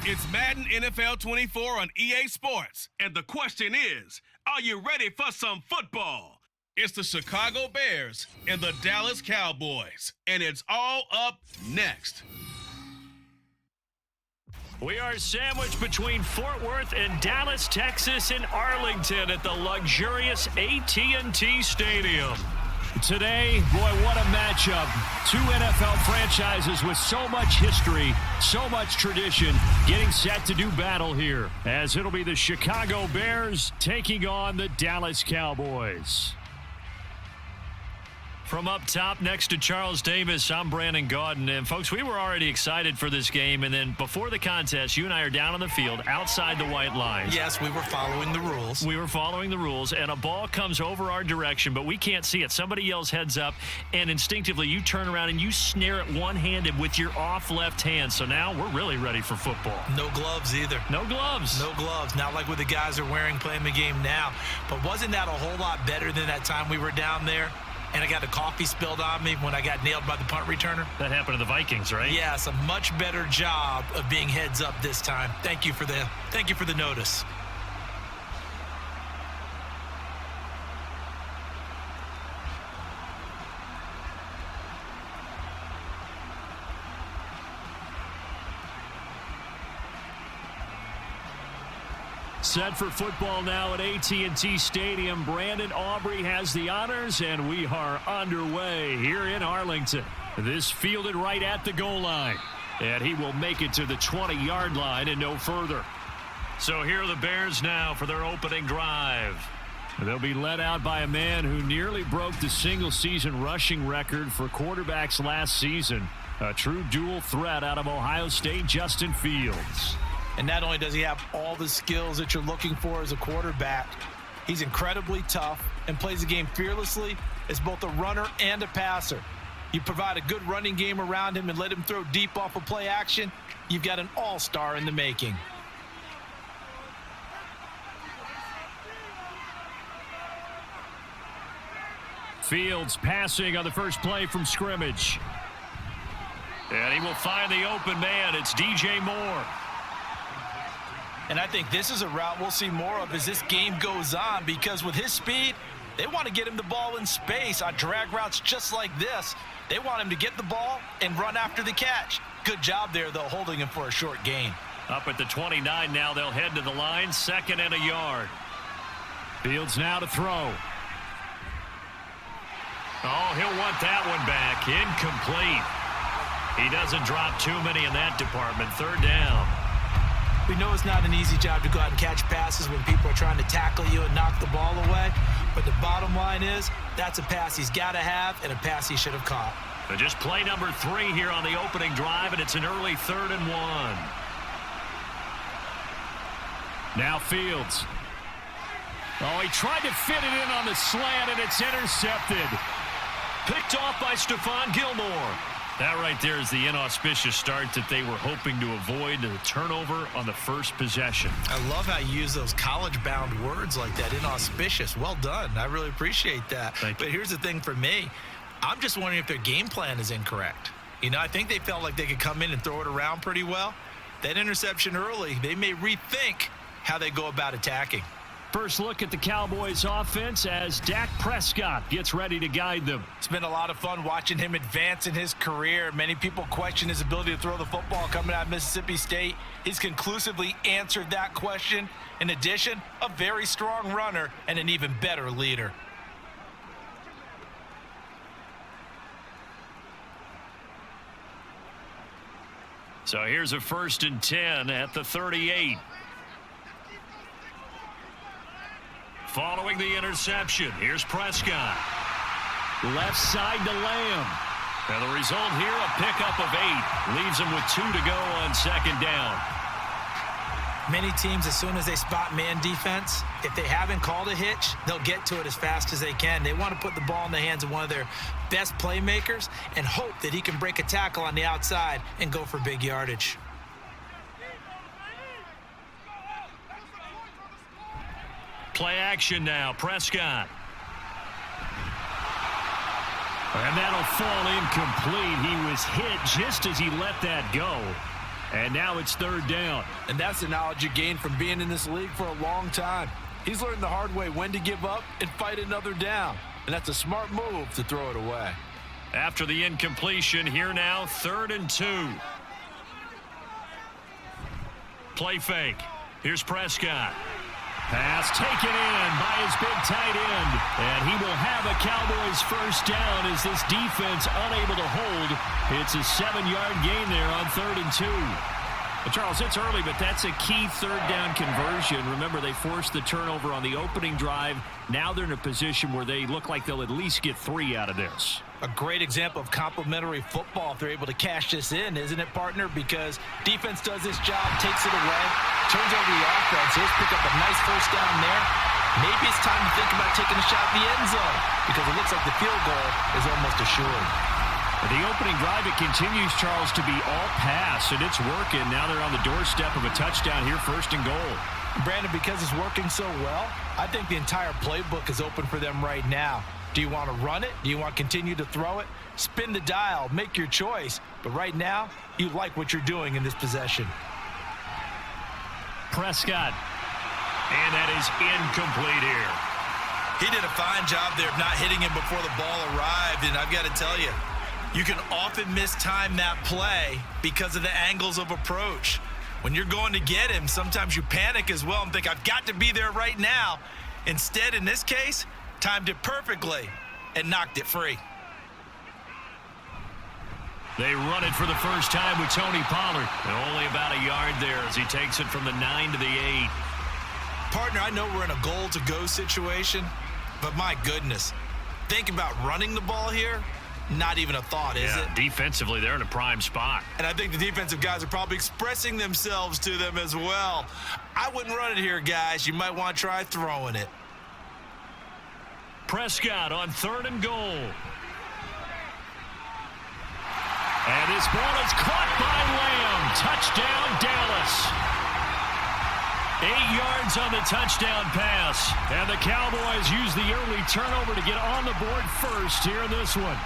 It's Madden NFL 24 on EA Sports. And the question is, are you ready for some football? It's the Chicago Bears and the Dallas Cowboys. And it's all up next. We are sandwiched between Fort Worth and Dallas, Texas, and Arlington at the luxurious AT&T Stadium. Today, boy, what a matchup. Two NFL franchises with so much history, so much tradition, getting set to do battle here, as it'll be the Chicago Bears taking on the Dallas Cowboys. From up top next to Charles Davis, I'm Brandon Gaudin. And, folks, we were already excited for this game. And then before the contest, you and I are down on the field outside the white lines. Yes, we were following the rules. We were following the rules, and a ball comes over our direction, but we can't see it. Somebody yells heads up, and instinctively you turn around and you snare it one-handed with your off left hand. So now we're really ready for football. No gloves either. No gloves. No gloves. Not like what the guys are wearing playing the game now. But wasn't that a whole lot better than that time we were down there? And I got the coffee spilled on me when I got nailed by the punt returner. That happened to the Vikings, right? Yes, a much better job of being heads up this time. Thank you for the notice. Set for football now at AT&T Stadium. Brandon Aubrey has the honors, and we are underway here in Arlington. This fielded right at the goal line, and he will make it to the 20-yard line and no further. So here are the Bears now for their opening drive. They'll be led out by a man who nearly broke the single-season rushing record for quarterbacks last season. A true dual threat out of Ohio State, Justin Fields. And not only does he have all the skills that you're looking for as a quarterback, he's incredibly tough and plays the game fearlessly as both a runner and a passer. You provide a good running game around him and let him throw deep off of play action, you've got an all-star in the making. Fields passing on the first play from scrimmage. And he will find the open man. It's DJ Moore. And I think this is a route we'll see more of as this game goes on, because with his speed, they want to get him the ball in space on drag routes just like this. They want him to get the ball and run after the catch. Good job there, though, holding him for a short gain. Up at the 29 now, they'll head to the line, 2nd and a yard. Fields now to throw. Oh, he'll want that one back. Incomplete. He doesn't drop too many in that department. 3rd down. We know it's not an easy job to go out and catch passes when people are trying to tackle you and knock the ball away. But the bottom line is, that's a pass he's got to have and a pass he should have caught. But just play number 3 here on the opening drive, and it's an early 3rd and 1. Now Fields. Oh, he tried to fit it in on the slant, and it's intercepted. Picked off by Stephon Gilmore. That right there is the inauspicious start that they were hoping to avoid, the turnover on the first possession. I love how you use those college-bound words like that, inauspicious. Well done. I really appreciate that. But here's the thing for me. I'm just wondering if their game plan is incorrect. You know, I think they felt like they could come in and throw it around pretty well. That interception early, they may rethink how they go about attacking. First look at the Cowboys offense as Dak Prescott gets ready to guide them. It's been a lot of fun watching him advance in his career. Many people question his ability to throw the football coming out of Mississippi State. He's conclusively answered that question. In addition, a very strong runner and an even better leader. So here's a 1st and 10 at the 38. Following the interception, here's Prescott. Left side to Lamb. And the result here, a pickup of 8. Leaves him with 2 to go on 2nd down. Many teams, as soon as they spot man defense, if they haven't called a hitch, they'll get to it as fast as they can. They want to put the ball in the hands of one of their best playmakers and hope that he can break a tackle on the outside and go for big yardage. Play action now, Prescott. And that'll fall incomplete. He was hit just as he let that go. And now it's third down. And that's the knowledge you gain from being in this league for a long time. He's learned the hard way when to give up and fight another down. And that's a smart move to throw it away. After the incompletion, here now, 3rd and 2. Play fake. Here's Prescott. Pass taken in by his big tight end. And he will have a Cowboys first down as this defense unable to hold. It's a 7-yard gain there on 3rd and 2. Well, Charles, it's early, but that's a key third down conversion. Remember, they forced the turnover on the opening drive. Now they're in a position where they look like they'll at least get 3 out of this. A great example of complementary football if they're able to cash this in, isn't it, partner? Because defense does this job, takes it away, turns over the offense. He'll pick up a nice first down there. Maybe it's time to think about taking a shot in the end zone because it looks like the field goal is almost assured. The opening drive, it continues, Charles, to be all pass, and it's working. Now they're on the doorstep of a touchdown here, 1st and goal. Brandon, because it's working so well, I think the entire playbook is open for them right now. Do you want to run it? Do you want to continue to throw it? Spin the dial. Make your choice. But right now, you like what you're doing in this possession. Prescott. And that is incomplete here. He did a fine job there of not hitting him before the ball arrived. And I've got to tell you, you can often mistime that play because of the angles of approach. When you're going to get him, sometimes you panic as well and think, I've got to be there right now. Instead, in this case, timed it perfectly and knocked it free. They run it for the first time with Tony Pollard. And only about a yard there as he takes it from the 9 to the 8. Partner, I know we're in a goal-to-go situation, but my goodness, think about running the ball here. Not even a thought, is it? Defensively, they're in a prime spot. And I think the defensive guys are probably expressing themselves to them as well. I wouldn't run it here, guys. You might want to try throwing it. Prescott on 3rd and goal. And this ball is caught by Lamb. Touchdown, Dallas. 8 yards on the touchdown pass. And the Cowboys use the early turnover to get on the board first here in this one.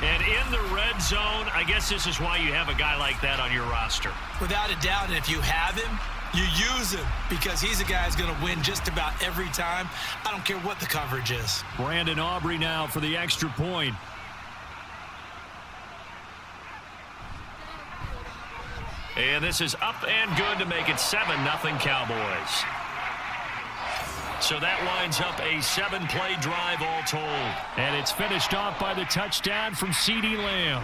And in the red zone, I guess this is why you have a guy like that on your roster. Without a doubt, and if you have him, you use him because he's a guy who's going to win just about every time. I don't care what the coverage is. Brandon Aubrey now for the extra point. And this is up and good to make it 7-0 Cowboys. So that winds up a 7-play drive all told. And it's finished off by the touchdown from CeeDee Lamb.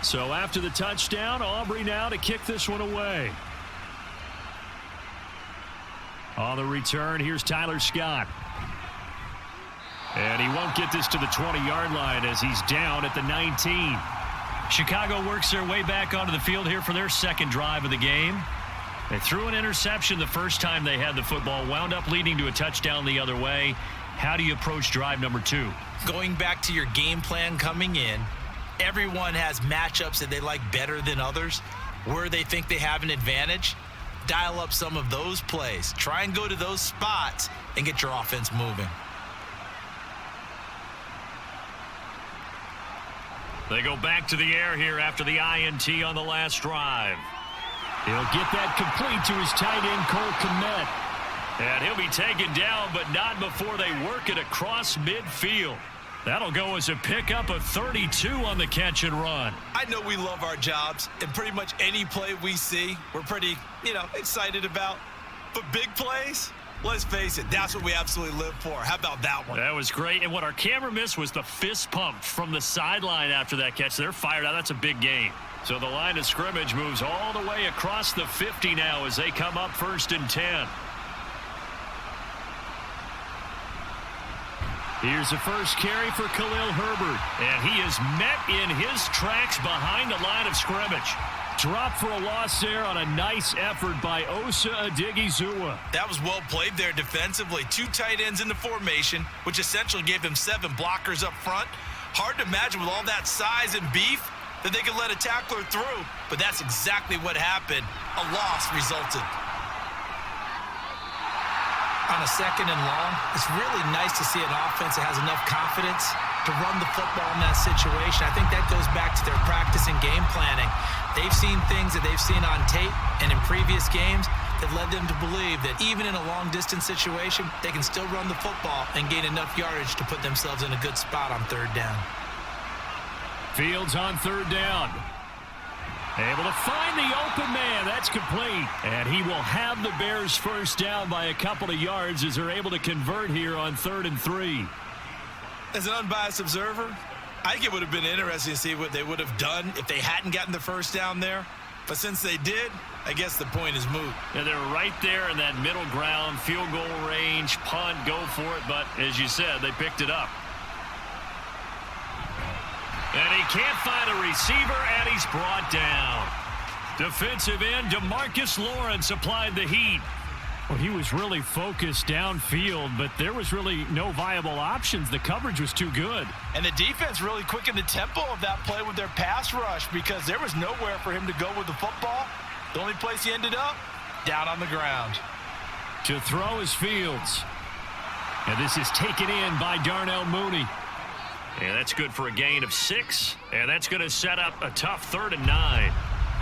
So after the touchdown, Aubrey now to kick this one away. On the return, here's Tyler Scott. And he won't get this to the 20-yard line as he's down at the 19. Chicago works their way back onto the field here for their second drive of the game. They threw an interception the first time they had the football, wound up leading to a touchdown the other way. How do you approach drive number 2? Going back to your game plan coming in, everyone has matchups that they like better than others, where they think they have an advantage. Dial up some of those plays. Try and go to those spots and get your offense moving. They go back to the air here after the INT on the last drive. He'll get that complete to his tight end, Cole Kmet. And he'll be taken down, but not before they work it across midfield. That'll go as a pickup of 32 on the catch and run. I know we love our jobs, and pretty much any play we see, we're pretty, excited about. But big plays, let's face it, that's what we absolutely live for. How about that one? That was great. And what our camera missed was the fist pump from the sideline after that catch. They're fired out. That's a big gain. So the line of scrimmage moves all the way across the 50 now as they come up 1st and 10. Here's the first carry for Khalil Herbert, and he is met in his tracks behind the line of scrimmage. Drop for a loss there on a nice effort by Osa Odighizuwa. That was well played there defensively. 2 tight ends in the formation, which essentially gave them 7 blockers up front. Hard to imagine with all that size and beef that they could let a tackler through, but that's exactly what happened. A loss resulted. On a 2nd and long, it's really nice to see an offense that has enough confidence to run the football in that situation. I think that goes back to their practice and game planning. They've seen things that they've seen on tape and in previous games that led them to believe that even in a long-distance situation, they can still run the football and gain enough yardage to put themselves in a good spot on 3rd down. Fields on 3rd down. Able to find the open man. That's complete. And he will have the Bears first down by a couple of yards as they're able to convert here on 3rd and 3. As an unbiased observer, I think it would have been interesting to see what they would have done if they hadn't gotten the first down there. But since they did, I guess the point is moot. Yeah, they're right there in that middle ground, field goal range, punt, go for it. But as you said, they picked it up. And he can't find a receiver, and he's brought down. Defensive end DeMarcus Lawrence applied the heat. Well, he was really focused downfield, but there was really no viable options. The coverage was too good. And the defense really quickened the tempo of that play with their pass rush because there was nowhere for him to go with the football. The only place he ended up, down on the ground. To throw is Fields. And this is taken in by Darnell Mooney. And that's good for a gain of 6. And that's going to set up a tough 3rd and 9.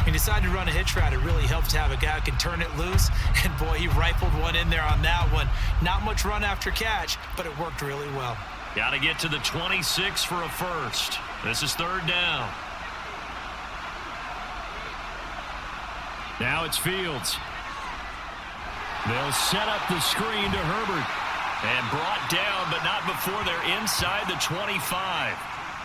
He decided to run a hitch route. It really helps to have a guy who can turn it loose. And, boy, he rifled one in there on that one. Not much run after catch, but it worked really well. Got to get to the 26 for a first. This is 3rd down. Now it's Fields. They'll set up the screen to Herbert. And brought down, but not before they're inside the 25.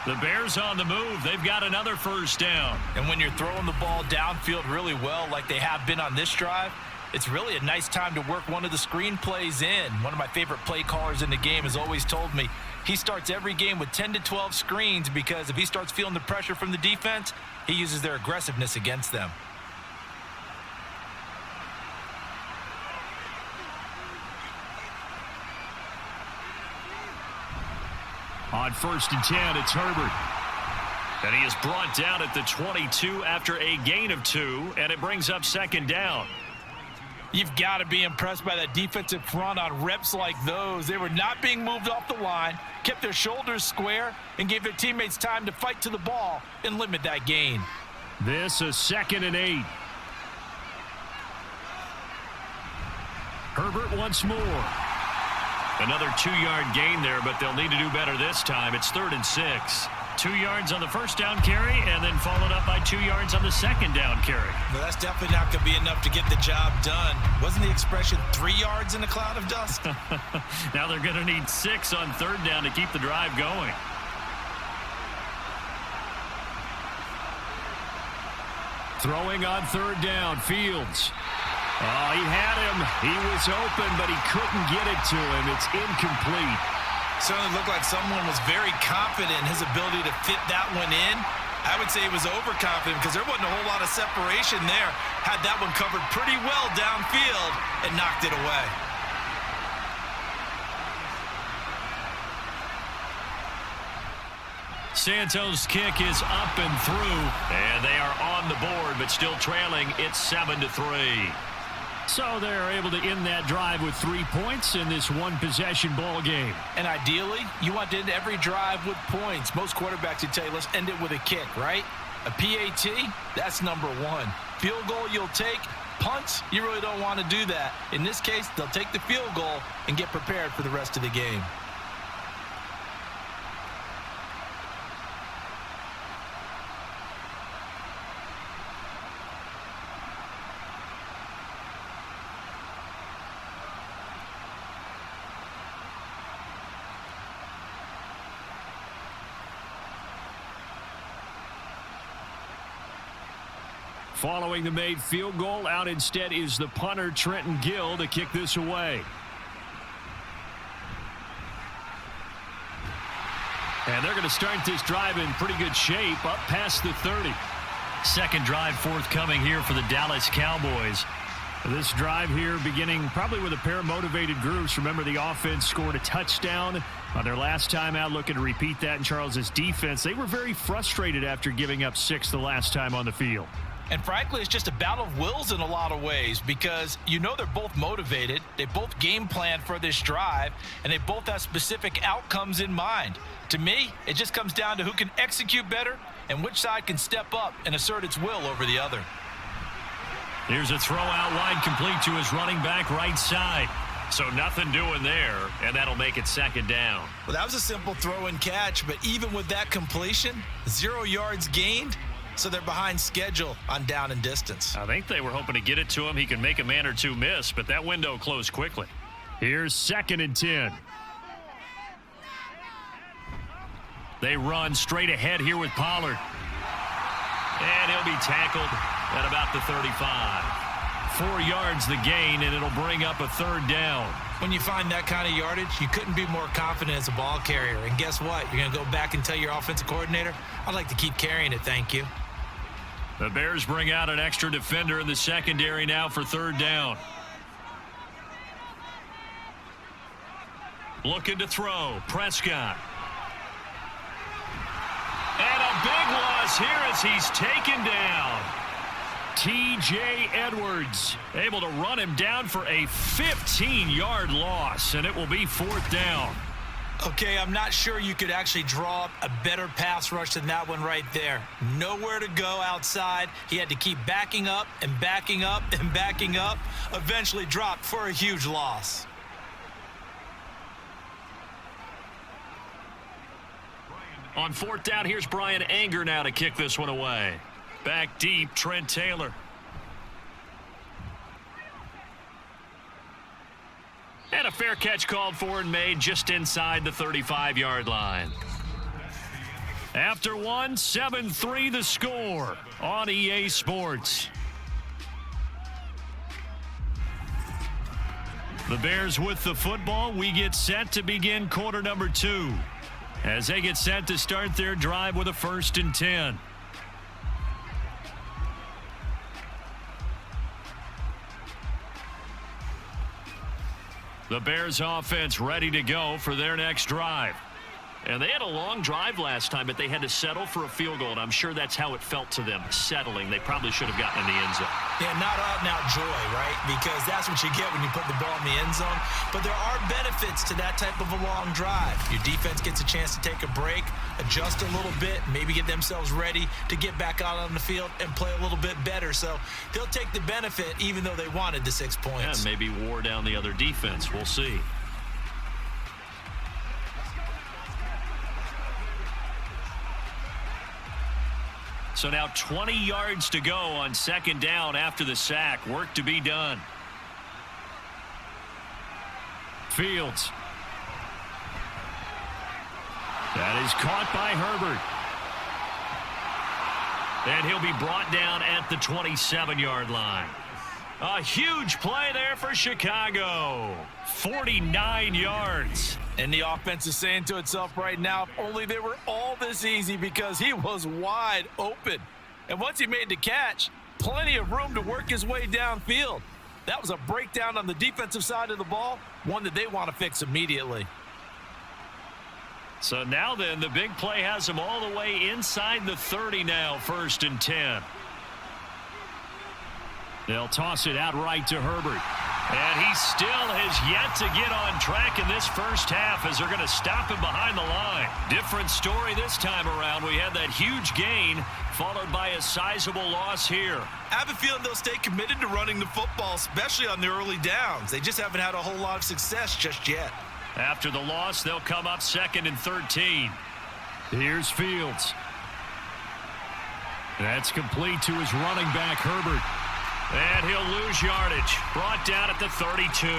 The Bears on the move. They've got another first down. And when you're throwing the ball downfield really well like they have been on this drive, it's really a nice time to work one of the screen plays in. One of my favorite play callers in the game has always told me he starts every game with 10 to 12 screens because if he starts feeling the pressure from the defense, he uses their aggressiveness against them. On 1st and 10, it's Herbert. And he is brought down at the 22 after a gain of 2, and it brings up 2nd down. You've got to be impressed by that defensive front on reps like those. They were not being moved off the line, kept their shoulders square, and gave their teammates time to fight to the ball and limit that gain. This is 2nd and 8. Herbert once more. Another 2-yard gain there, but they'll need to do better this time. It's 3rd and 6. 2 yards on the first down carry, and then followed up by 2 yards on the second down carry. Well, that's definitely not going to be enough to get the job done. Wasn't the expression 3 yards in a cloud of dust? Now they're going to need 6 on 3rd down to keep the drive going. Throwing on 3rd down, Fields. Oh, he had him. He was open, but he couldn't get it to him. It's incomplete. Certainly looked like someone was very confident in his ability to fit that one in. I would say he was overconfident because there wasn't a whole lot of separation there. Had that one covered pretty well downfield and knocked it away. Santos' kick is up and through, and they are on the board, but still trailing. It's 7-3. So they're able to end that drive with 3 points in this one-possession ball game. And ideally, you want to end every drive with points. Most quarterbacks would tell you, let's end it with a kick, right? A PAT, that's number 1. Field goal you'll take. Punts, you really don't want to do that. In this case, they'll take the field goal and get prepared for the rest of the game. Following the made field goal, out instead is the punter, Trenton Gill, to kick this away. And they're going to start this drive in pretty good shape, up past the 30. Second drive forthcoming here for the Dallas Cowboys. This drive here beginning probably with a pair of motivated groups. Remember, the offense scored a touchdown on their last time out, looking to repeat that in Charles's defense. They were very frustrated after giving up 6 the last time on the field. And frankly, it's just a battle of wills in a lot of ways because you know they're both motivated. They both game plan for this drive, and they both have specific outcomes in mind. To me, it just comes down to who can execute better and which side can step up and assert its will over the other. Here's a throw out wide, complete to his running back right side. So nothing doing there, and that'll make it second down. Well, that was a simple throw and catch, but even with that completion, 0 yards gained. So they're behind schedule on down and distance. I think they were hoping to get it to him. He can make a man or two miss, but that window closed quickly. Here's 2nd and 10. They run straight ahead here with Pollard. And he'll be tackled at about the 35. 4 yards the gain, and it'll bring up a 3rd down. When you find that kind of yardage, you couldn't be more confident as a ball carrier. And guess what? You're going to go back and tell your offensive coordinator, I'd like to keep carrying it, thank you. The Bears bring out an extra defender in the secondary now for 3rd down. Looking to throw. Prescott. And a big loss here as he's taken down. T.J. Edwards able to run him down for a 15-yard loss, and it will be 4th down. Okay, I'm not sure you could actually draw up a better pass rush than that one right there. Nowhere to go outside. He had to keep backing up and backing up and backing up. Eventually dropped for a huge loss. On 4th down, here's Brian Anger now to kick this one away. Back deep, Trent Taylor. And a fair catch called for and made just inside the 35-yard line. After one, 7-3 the score on EA Sports. The Bears with the football. We get set to begin quarter number 2 as they get set to start their drive with a 1st and 10. The Bears offense ready to go for their next drive. And they had a long drive last time, but they had to settle for a field goal, and I'm sure that's how it felt to them, settling. They probably should have gotten in the end zone. Yeah, not out-and-out joy, right? Because that's what you get when you put the ball in the end zone. But there are benefits to that type of a long drive. Your defense gets a chance to take a break, adjust a little bit, maybe get themselves ready to get back out on the field and play a little bit better. So they'll take the benefit even though they wanted the 6 points. Yeah, maybe wore down the other defense. We'll see. So now 20 yards to go on 2nd down after the sack. Work to be done. Fields. That is caught by Herbert. And he'll be brought down at the 27-yard line. A huge play there for Chicago. 49 yards. And the offense is saying to itself right now, if only they were all this easy, because he was wide open. And once he made the catch, plenty of room to work his way downfield. That was a breakdown on the defensive side of the ball, one that they want to fix immediately. So now then, the big play has him all the way inside the 30 now, 1st and 10. They'll toss it out right to Herbert. And he still has yet to get on track in this first half as they're going to stop him behind the line. Different story this time around. We had that huge gain followed by a sizable loss here. I have a feeling they'll stay committed to running the football, especially on the early downs. They just haven't had a whole lot of success just yet. After the loss, they'll come up 2nd and 13. Here's Fields. That's complete to his running back, Herbert. And he'll lose yardage. Brought down at the 32.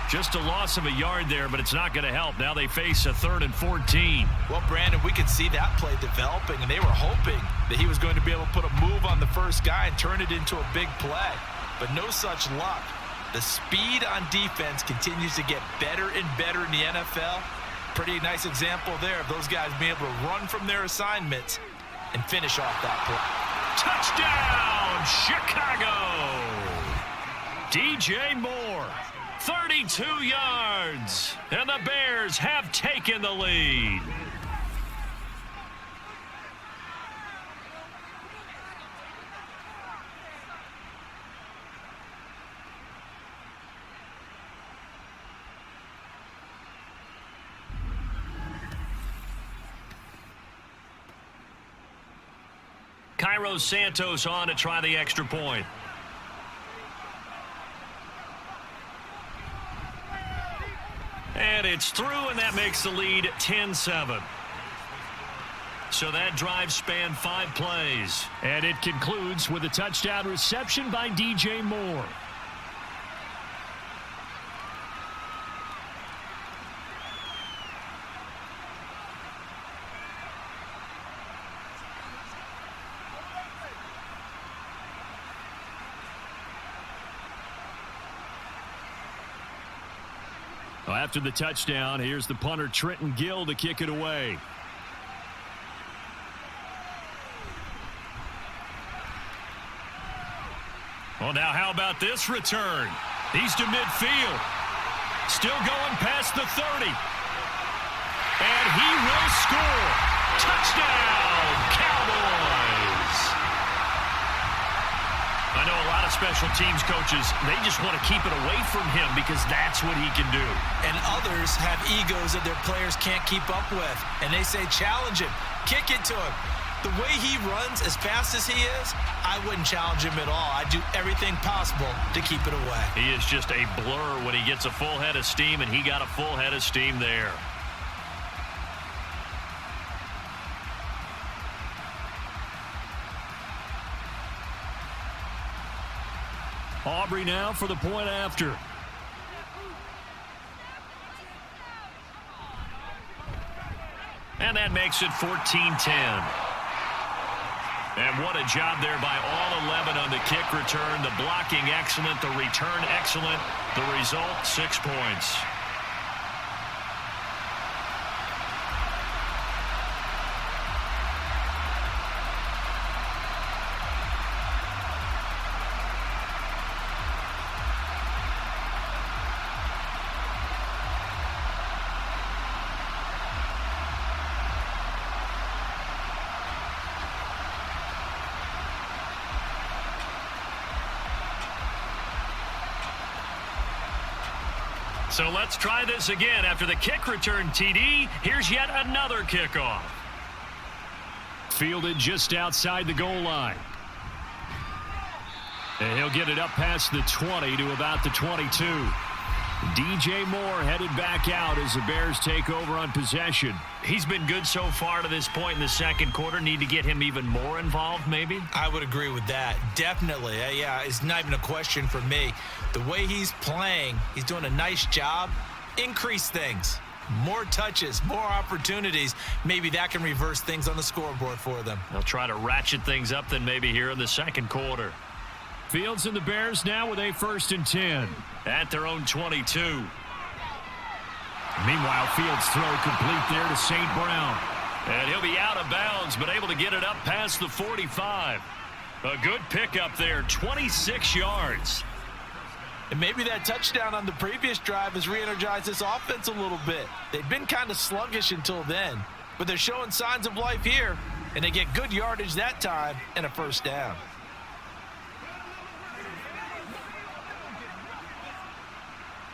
Just a loss of a yard there, but it's not going to help. Now they face a 3rd and 14. Well, Brandon, we could see that play developing, and they were hoping that he was going to be able to put a move on the first guy and turn it into a big play. But no such luck. The speed on defense continues to get better and better in the NFL. pretty nice example there of those guys being able to run from their assignments and finish off that play. Touchdown, Chicago! DJ Moore, 32 yards, and the Bears have taken the lead. Cairo Santos on to try the extra point. And it's through, and that makes the lead 10-7. So that drive spanned 5 plays. And it concludes with a touchdown reception by DJ Moore. Well, after the touchdown, here's the punter Trenton Gill to kick it away. Well, now how about this return? He's to midfield. Still going past the 30. And he will score. Touchdown, Cowboys. I know a lot of special teams coaches, they just want to keep it away from him because that's what he can do. And others have egos that their players can't keep up with. And they say, challenge him, kick it to him. The way he runs as fast as he is, I wouldn't challenge him at all. I'd do everything possible to keep it away. He is just a blur when he gets a full head of steam, and he got a full head of steam there. Aubrey now for the point after. And that makes it 14-10. And what a job there by all 11 on the kick return. The blocking excellent, the return excellent. The result, 6 points. So let's try this again. After the kick return, TD, here's yet another kickoff. Fielded just outside the goal line. And he'll get it up past the 20 to about the 22. DJ Moore headed back out as the Bears take over on possession. He's been good so far to this point in the second quarter. Need to get him even more involved, maybe? I would agree with that. Definitely. Yeah, it's not even a question for me. The way he's playing, he's doing a nice job. Increase things. More touches, more opportunities. Maybe that can reverse things on the scoreboard for them. They'll try to ratchet things up then maybe here in the second quarter. Fields and the Bears now with a 1st and 10 at their own 22. Meanwhile, Fields' throw complete there to St. Brown. And he'll be out of bounds, but able to get it up past the 45. A good pickup there, 26 yards. And maybe that touchdown on the previous drive has re-energized this offense a little bit. They've been kind of sluggish until then, but they're showing signs of life here, and they get good yardage that time and a 1st down.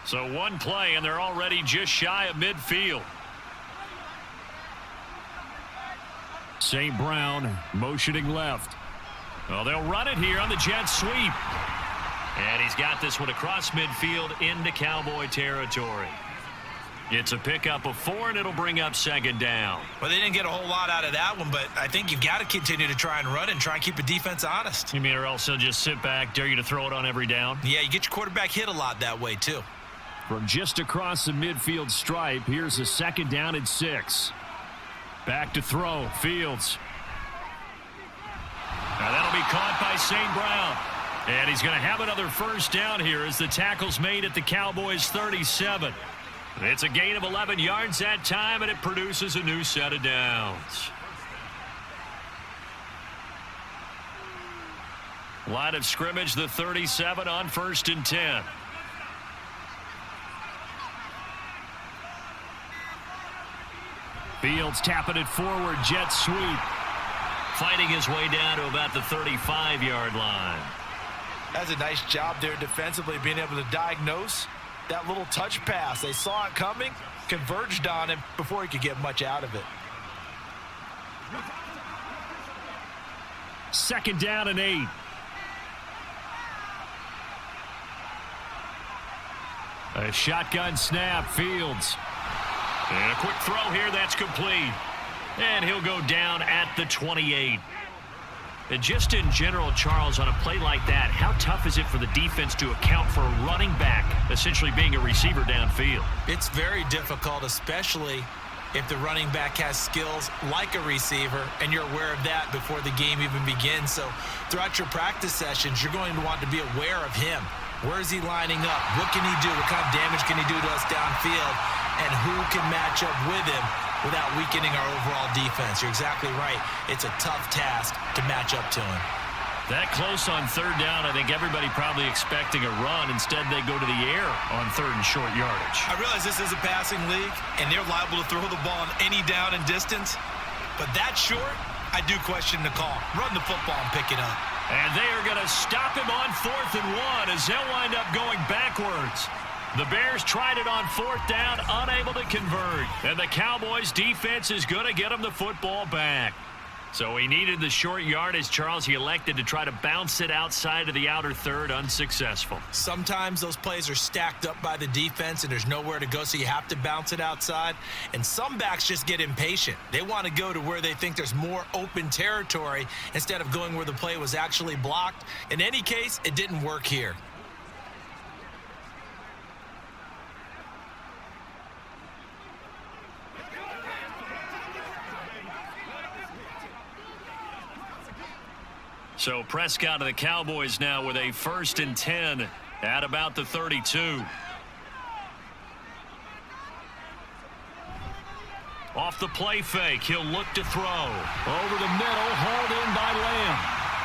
So one play, and they're already just shy of midfield. St. Brown motioning left. Well, they'll run it here on the jet sweep. And he's got this one across midfield into Cowboy territory. It's a pickup of 4, and it'll bring up 2nd down. Well, they didn't get a whole lot out of that one, but I think you've got to continue to try and run and try and keep the defense honest. You mean, or else they'll just sit back, dare you to throw it on every down? Yeah, you get your quarterback hit a lot that way, too. From just across the midfield stripe, here's a 2nd down and 6. Back to throw, Fields. Now that'll be caught by St. Brown. And he's going to have another 1st down here as the tackle's made at the Cowboys' 37. It's a gain of 11 yards that time, and it produces a new set of downs. Line of scrimmage, the 37 on 1st and 10. Fields tapping it forward, jet sweep. Fighting his way down to about the 35-yard line. That's a nice job there defensively, being able to diagnose that little touch pass. They saw it coming, converged on him before he could get much out of it. 2nd down and 8. A shotgun snap, Fields. And a quick throw here, that's complete. And he'll go down at the 28. And just in general, Charles, on a play like that, how tough is it for the defense to account for a running back essentially being a receiver downfield? It's very difficult, especially if the running back has skills like a receiver, and you're aware of that before the game even begins. So throughout your practice sessions, you're going to want to be aware of him. Where is he lining up? What can he do? What kind of damage can he do to us downfield? And who can match up with him without weakening our overall defense? You're exactly right. It's a tough task to match up to him. That close on 3rd down, I think everybody probably expecting a run. Instead, they go to the air on 3rd and short yardage. I realize this is a passing league, and they're liable to throw the ball on any down and distance. But that short, I do question the call. Run the football and pick it up. And they are going to stop him on 4th and 1 as they'll wind up going backwards. The Bears tried it on 4th down, unable to convert. And the Cowboys defense is going to get them the football back. So he needed the short yardage, Charles. He elected to try to bounce it outside of the outer 3rd, unsuccessful. Sometimes those plays are stacked up by the defense and there's nowhere to go, so you have to bounce it outside. And some backs just get impatient. They want to go to where they think there's more open territory instead of going where the play was actually blocked. In any case, it didn't work here. So Prescott of the Cowboys now with a 1st and 10 at about the 32. Off the play fake, he'll look to throw. Over the middle, hauled in by Lamb.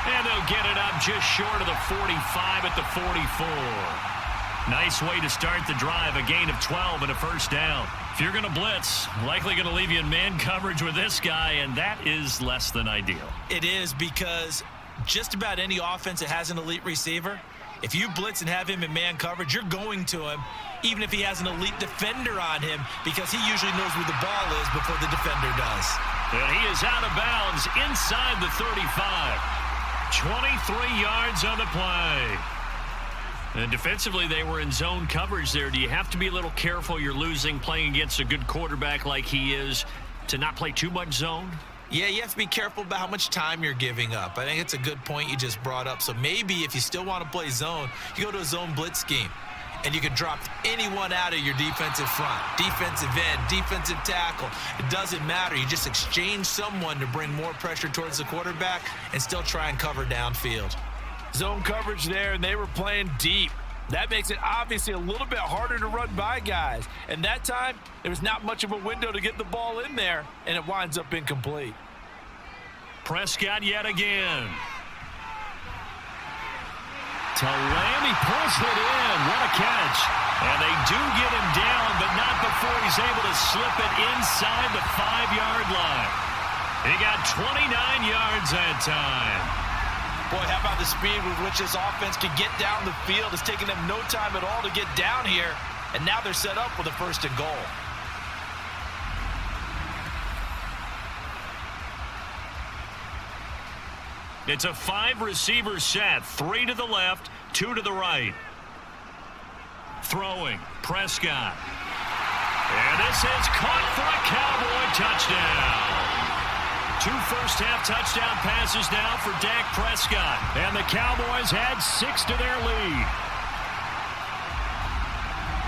And they'll get it up just short of the 45 at the 44. Nice way to start the drive, a gain of 12 and a 1st down. If you're going to blitz, likely going to leave you in man coverage with this guy, and that is less than ideal. It is, because just about any offense that has an elite receiver, if you blitz and have him in man coverage, you're going to him, even if he has an elite defender on him, because he usually knows where the ball is before the defender does. And he is out of bounds inside the 35. 23 yards on the play. And defensively, they were in zone coverage there. Do you have to be a little careful? You're losing, playing against a good quarterback like he is, to not play too much zone? Yeah, you have to be careful about how much time you're giving up. I think it's a good point you just brought up. So maybe if you still want to play zone, you go to a zone blitz scheme. And you can drop anyone out of your defensive front, defensive end, defensive tackle. It doesn't matter. You just exchange someone to bring more pressure towards the quarterback and still try and cover downfield. Zone coverage there, and they were playing deep. That makes it obviously a little bit harder to run by guys. And that time, there was not much of a window to get the ball in there, and it winds up incomplete. Prescott yet again. To Lamb, he pulls it in. What a catch. And they do get him down, but not before he's able to slip it inside the 5-yard line. He got 29 yards that time. Boy, how about the speed with which this offense can get down the field? It's taking them no time at all to get down here, and now they're set up with a 1st and goal. It's a 5-receiver set, 3 to the left, 2 to the right. Throwing, Prescott. And this is caught for a Cowboy touchdown. 2 first-half touchdown passes now for Dak Prescott. And the Cowboys add 6 to their lead.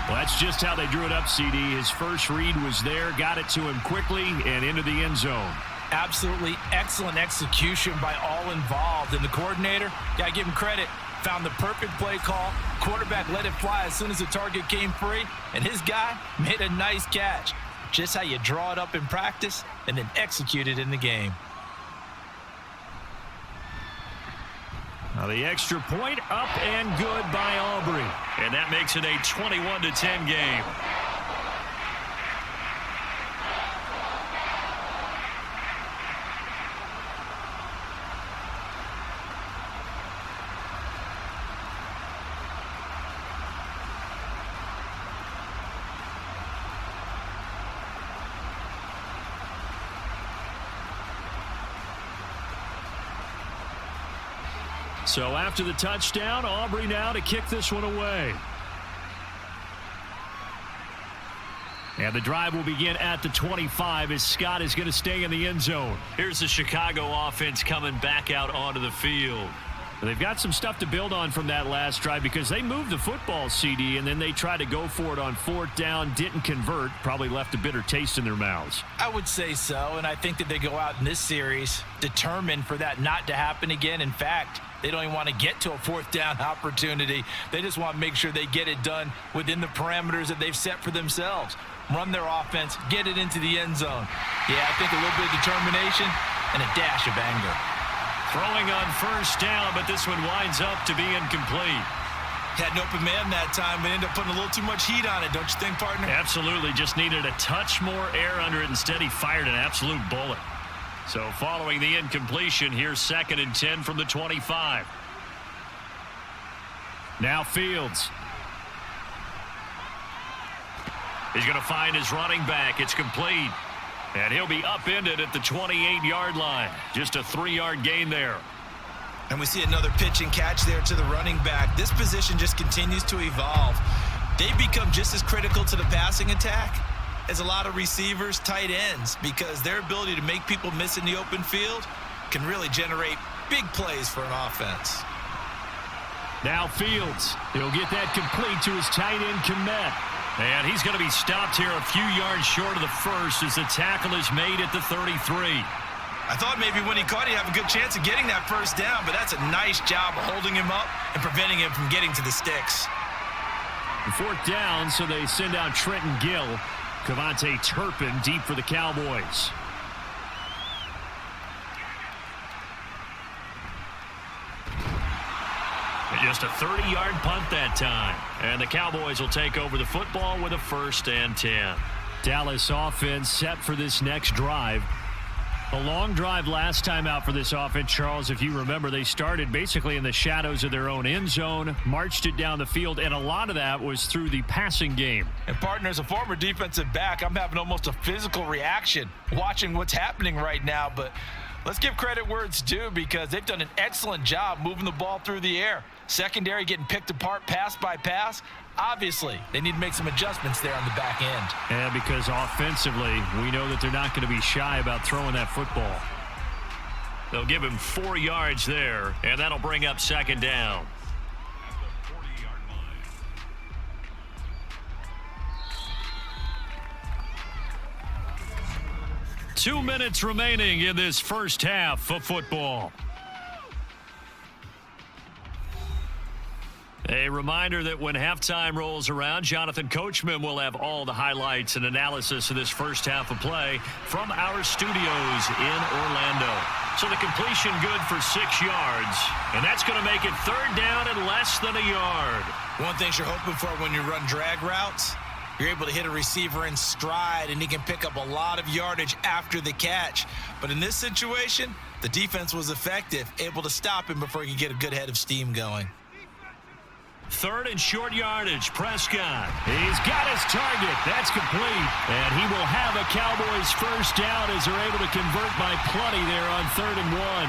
Well, that's just how they drew it up, CD. His first read was there, got it to him quickly, and into the end zone. Absolutely excellent execution by all involved. And the coordinator, got to give him credit. found the perfect play call. Quarterback let it fly as soon as the target came free, and his guy made a nice catch. Just how you draw it up in practice and then execute it in the game. Now the extra point up and good by Aubrey. And that makes it a 21-10 game. So after the touchdown, Aubrey now to kick this one away. And the drive will begin at the 25 as Scott is going to stay in the end zone. Here's the Chicago offense coming back out onto the field. They've got some stuff to build on from that last drive because they moved the football, CD, and then they tried to go for it on 4th down, didn't convert, probably left a bitter taste in their mouths. I would say so, and I think that they go out in this series determined for that not to happen again. In fact, they don't even want to get to a 4th down opportunity. They just want to make sure they get it done within the parameters that they've set for themselves. Run their offense, get it into the end zone. Yeah, I think a little bit of determination and a dash of anger. Throwing on 1st down, but this one winds up to be incomplete. Had an open man that time, but ended up putting a little too much heat on it, don't you think, partner? Absolutely. Just needed a touch more air under it. Instead, he fired an absolute bullet. So following the incompletion, here's 2nd and 10 from the 25. Now Fields. He's going to find his running back. It's complete. And he'll be upended at the 28-yard line. Just a 3-yard gain there. And we see another pitch and catch there to the running back. This position just continues to evolve. They become just as critical to the passing attack as a lot of receivers, tight ends, because their ability to make people miss in the open field can really generate big plays for an offense. Now Fields. He'll get that complete to his tight end, Kmet. And he's going to be stopped here a few yards short of the first as the tackle is made at the 33. I thought maybe when he caught, he'd have a good chance of getting that 1st down, but that's a nice job of holding him up and preventing him from getting to the sticks. 4th down, so they send out Trenton Gill. Cavante Turpin deep for the Cowboys. Just a 30-yard punt that time. And the Cowboys will take over the football with a 1st and 10. Dallas offense set for this next drive. A long drive last time out for this offense, Charles. If you remember, they started basically in the shadows of their own end zone, marched it down the field, and a lot of that was through the passing game. And partner, as a former defensive back, I'm having almost a physical reaction watching what's happening right now. But let's give credit where it's due because they've done an excellent job moving the ball through the air. Secondary getting picked apart pass by pass. Obviously, they need to make some adjustments there on the back end. And because offensively, we know that they're not going to be shy about throwing that football. They'll give him 4 yards there, and that'll bring up 2nd down. 2 minutes remaining in this first half of football. A reminder that when halftime rolls around, Jonathan Coachman will have all the highlights and analysis of this first half of play from our studios in Orlando. So the completion good for 6 yards, and that's going to make it 3rd down and less than a yard. One thing you're hoping for when you run drag routes, you're able to hit a receiver in stride, and he can pick up a lot of yardage after the catch. But in this situation, the defense was effective, able to stop him before he could get a good head of steam going. 3rd and short yardage. Prescott. He's got his target. That's complete. And he will have a Cowboys 1st down as they're able to convert by plenty there on 3rd and 1.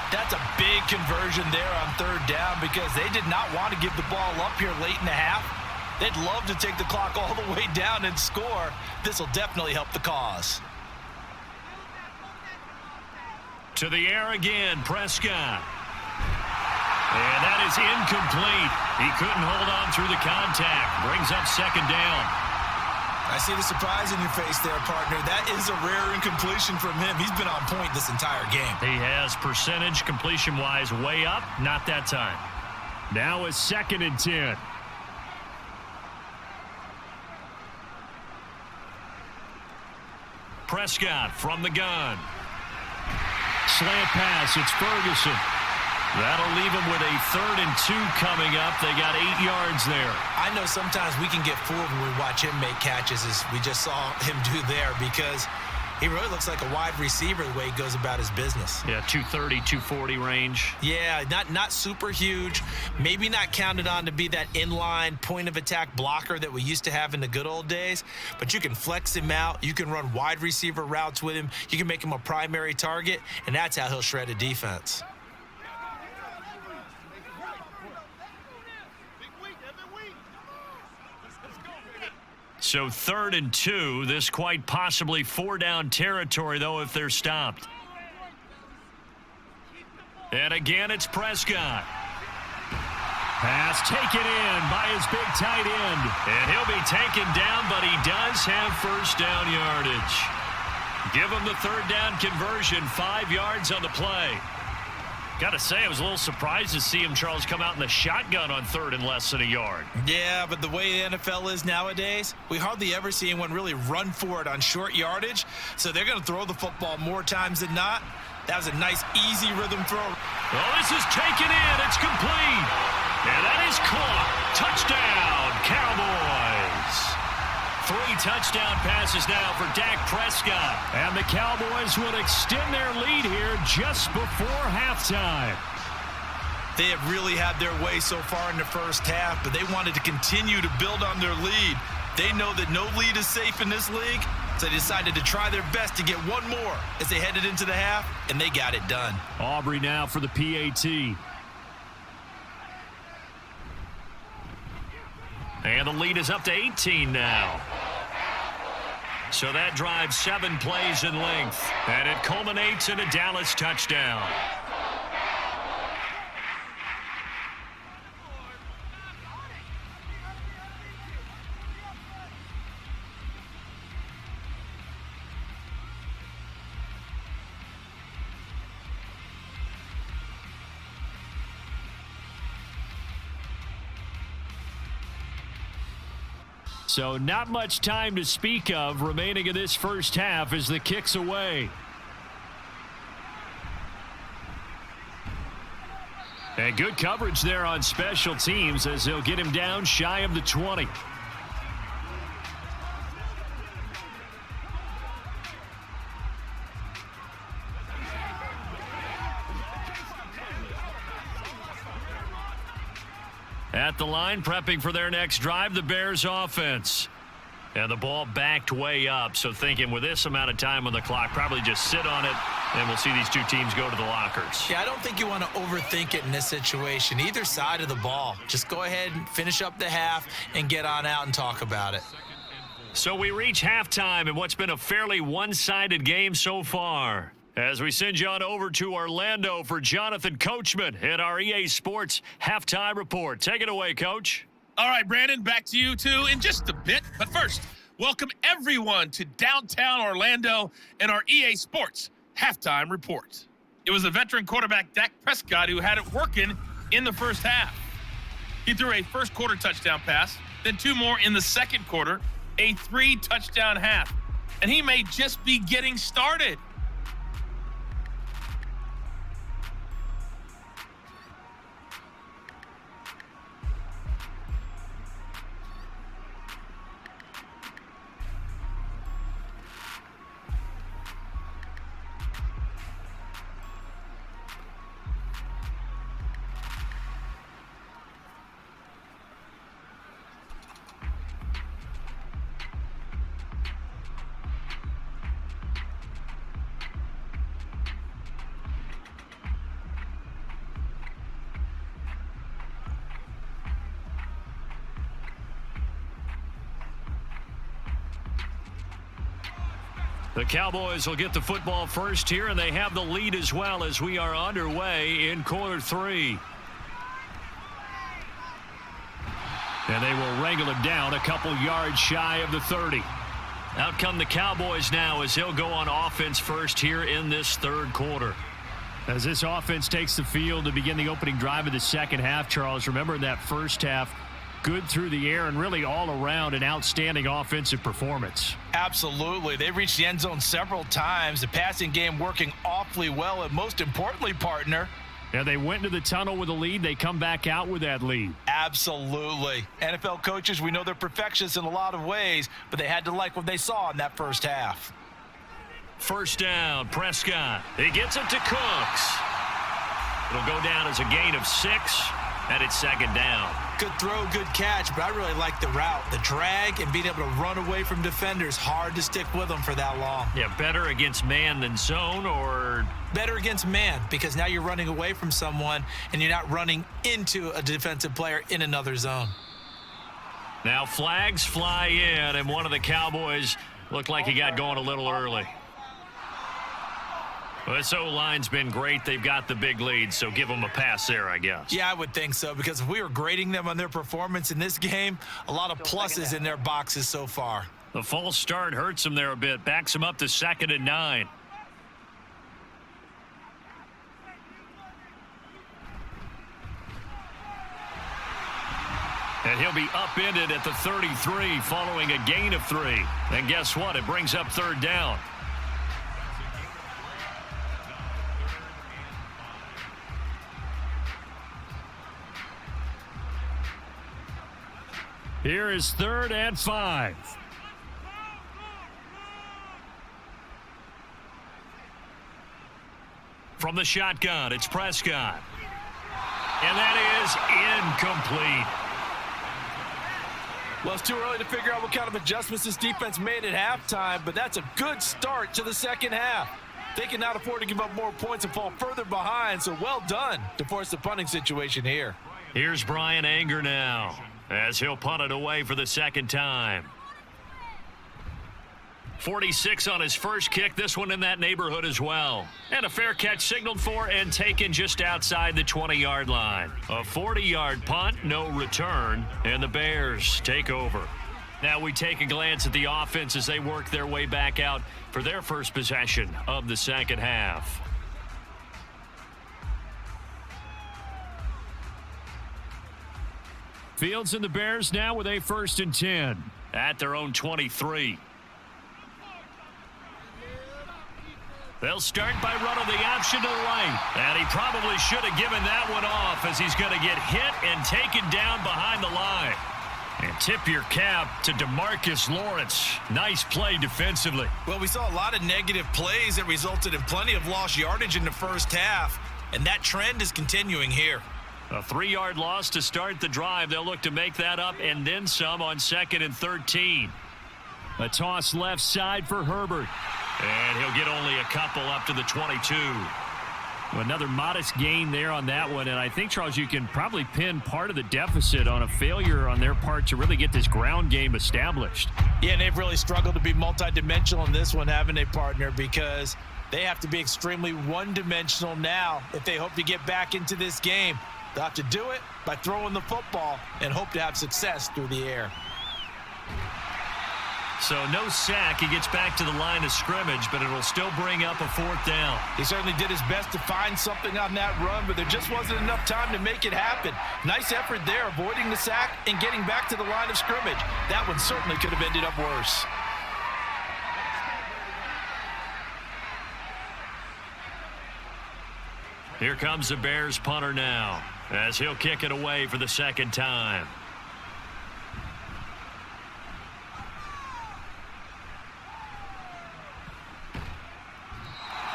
That's a big conversion there on 3rd down because they did not want to give the ball up here late in the half. They'd love to take the clock all the way down and score. This will definitely help the cause. To the air again, Prescott. And that is incomplete. He couldn't hold on through the contact. Brings up 2nd down. I see the surprise in your face there, partner. That is a rare incompletion from him. He's been on point this entire game. He has percentage completion-wise way up. Not that time. Now a 2nd and 10. Prescott from the gun. Slant pass. It's Ferguson. That'll leave him with a 3rd and 2 coming up. They got 8 yards there. I know sometimes we can get fooled when we watch him make catches, as we just saw him do there, because he really looks like a wide receiver the way he goes about his business. Yeah, 230, 240 range. Yeah, not super huge. Maybe not counted on to be that inline point-of-attack blocker that we used to have in the good old days, but you can flex him out. You can run wide receiver routes with him. You can make him a primary target, and that's how he'll shred a defense. So 3rd and 2. This quite possibly 4-down territory, though, if they're stopped. And again, it's Prescott. Pass taken in by his big tight end. And he'll be taken down, but he does have 1st down yardage. Give him the 3rd down conversion, 5 yards on the play. Got to say, I was a little surprised to see him, Charles, come out in the shotgun on 3rd and less than a yard. Yeah, but the way the NFL is nowadays, we hardly ever see anyone really run for it on short yardage, so they're going to throw the football more times than not. That was a nice, easy rhythm throw. Well, this is taken in. It's complete. And that is caught. Touchdown, Cowboys. 3 touchdown passes now for Dak Prescott. And the Cowboys will extend their lead here just before halftime. They have really had their way so far in the first half, but they wanted to continue to build on their lead. They know that no lead is safe in this league, so they decided to try their best to get one more as they headed into the half, and they got it done. Aubrey now for the PAT. And the lead is up to 18 now. So that drives 7 plays in length. And it culminates in a Dallas touchdown. So not much time to speak of remaining in this first half as the kick's away. And good coverage there on special teams as they'll get him down shy of the 20. At the line, prepping for their next drive, the Bears offense. And the ball backed way up, so thinking with this amount of time on the clock, probably just sit on it, and we'll see these two teams go to the lockers. Yeah, I don't think you want to overthink it in this situation. Either side of the ball. Just go ahead and finish up the half and get on out and talk about it. So we reach halftime in what's been a fairly one-sided game so far. As we send you on over to Orlando for Jonathan Coachman at our EA Sports Halftime Report. Take it away, Coach. All right, Brandon, back to you two in just a bit. But first, welcome everyone to downtown Orlando and our EA Sports Halftime Report. It was the veteran quarterback Dak Prescott who had it working in the first half. He threw a first quarter touchdown pass, then 2 more in the second quarter, a 3-touchdown half. And he may just be getting started. The Cowboys will get the football first here, and they have the lead as well as we are underway in quarter 3. And they will wrangle him down a couple yards shy of the 30. Out come the Cowboys now as he'll go on offense first here in this third quarter. As this offense takes the field to begin the opening drive of the second half, Charles, remember in that first half, good through the air and really all around an outstanding offensive performance. Absolutely. They reached the end zone several times. The passing game working awfully well, and most importantly, partner, yeah, they went into the tunnel with a lead. They come back out with that lead. Absolutely. NFL coaches, we know they're perfectionists in a lot of ways, but they had to like what they saw in that first half. First down, Prescott. He gets it to Cooks. It'll go down as a gain of 6, and it's second down. Good throw, good catch, but I really like the route. The drag and being able to run away from defenders, hard to stick with them for that long. Yeah, better against man than zone, or? Better against man, because now you're running away from someone and you're not running into a defensive player in another zone. Now flags fly in, and one of the Cowboys looked like he got going a little early. Well, this O-line's been great. They've got the big lead, so give them a pass there, I guess. Yeah, I would think so, because if we were grading them on their performance in this game, a lot of pluses in their boxes so far. The false start hurts them there a bit. Backs them up to 2nd and 9. And he'll be upended at the 33 following a gain of 3. And guess what? It brings up 3rd down. Here is 3rd and 5. From the shotgun, it's Prescott. And that is incomplete. Well, it's too early to figure out what kind of adjustments this defense made at halftime, but that's a good start to the second half. They cannot afford to give up more points and fall further behind, so well done to force the punting situation here. Here's Brian Anger now, as he'll punt it away for the second time. 46 on his first kick, this one in that neighborhood as well. And a fair catch signaled for and taken just outside the 20-yard line. A 40-yard punt, no return, and the Bears take over. Now we take a glance at the offense as they work their way back out for their first possession of the second half. Fields and the Bears now with a 1st and 10 at their own 23. They'll start by running the option to the right. And he probably should have given that one off, as he's going to get hit and taken down behind the line. And tip your cap to DeMarcus Lawrence. Nice play defensively. Well, we saw a lot of negative plays that resulted in plenty of lost yardage in the first half, and that trend is continuing here. A 3-yard loss to start the drive. They'll look to make that up and then some on 2nd and 13. A toss left side for Herbert. And he'll get only a couple up to the 22. Another modest gain there on that one. And I think, Charles, you can probably pin part of the deficit on a failure on their part to really get this ground game established. Yeah, and they've really struggled to be multidimensional in this one, having a partner, because they have to be extremely one-dimensional now if they hope to get back into this game. They'll have to do it by throwing the football and hope to have success through the air. So no sack. He gets back to the line of scrimmage, but it'll still bring up a 4th down. He certainly did his best to find something on that run, but there just wasn't enough time to make it happen. Nice effort there, avoiding the sack and getting back to the line of scrimmage. That one certainly could have ended up worse. Here comes the Bears punter now, as he'll kick it away for the second time.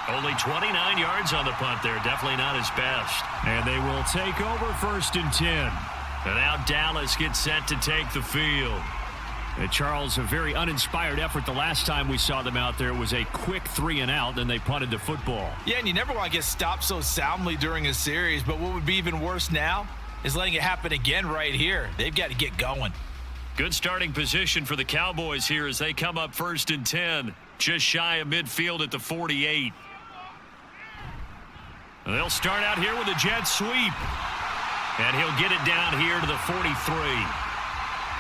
Only 29 yards on the punt there. Definitely not his best. And they will take over 1st and 10. And now Dallas gets set to take the field. And Charles, a very uninspired effort the last time we saw them out there. It was a quick 3 and out, then they punted the football. Yeah, and you never want to get stopped so soundly during a series, but what would be even worse now is letting it happen again right here. They've got to get going. Good starting position for the Cowboys here as they come up 1st and 10, just shy of midfield at the 48. They'll start out here with a jet sweep. And he'll get it down here to the 43.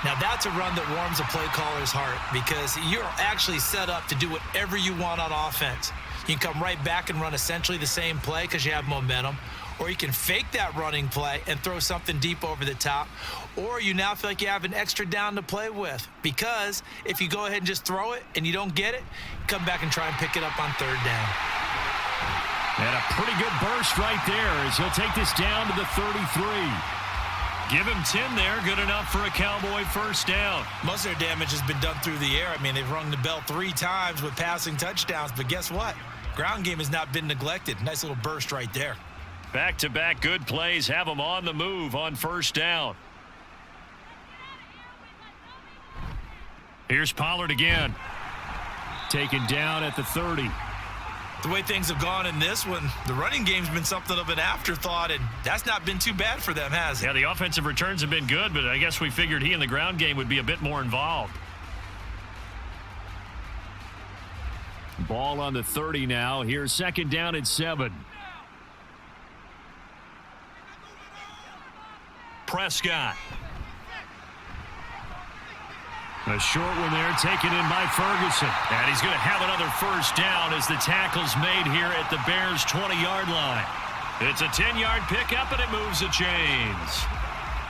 Now that's a run that warms a play caller's heart, because you're actually set up to do whatever you want on offense. You can come right back and run essentially the same play because you have momentum. Or you can fake that running play and throw something deep over the top. Or you now feel like you have an extra down to play with. Because if you go ahead and just throw it and you don't get it, come back and try and pick it up on third down. And a pretty good burst right there as he'll take this down to the 33. Give him 10 there. Good enough for a Cowboy first down. Most of their damage has been done through the air. I mean, they've rung the bell 3 times with passing touchdowns. But guess what? Ground game has not been neglected. Nice little burst right there. Back-to-back good plays have them on the move on first down. Here's Pollard again. Taken down at the 30. The way things have gone in this one, the running game's been something of an afterthought, and that's not been too bad for them, has it? Yeah, the offensive returns have been good, but I guess we figured he in the ground game would be a bit more involved. Ball on the 30 now. Here's second down and 7. Prescott. A short one there taken in by Ferguson. And he's going to have another first down as the tackle's made here at the Bears' 20-yard line. It's a 10-yard pickup, and it moves the chains.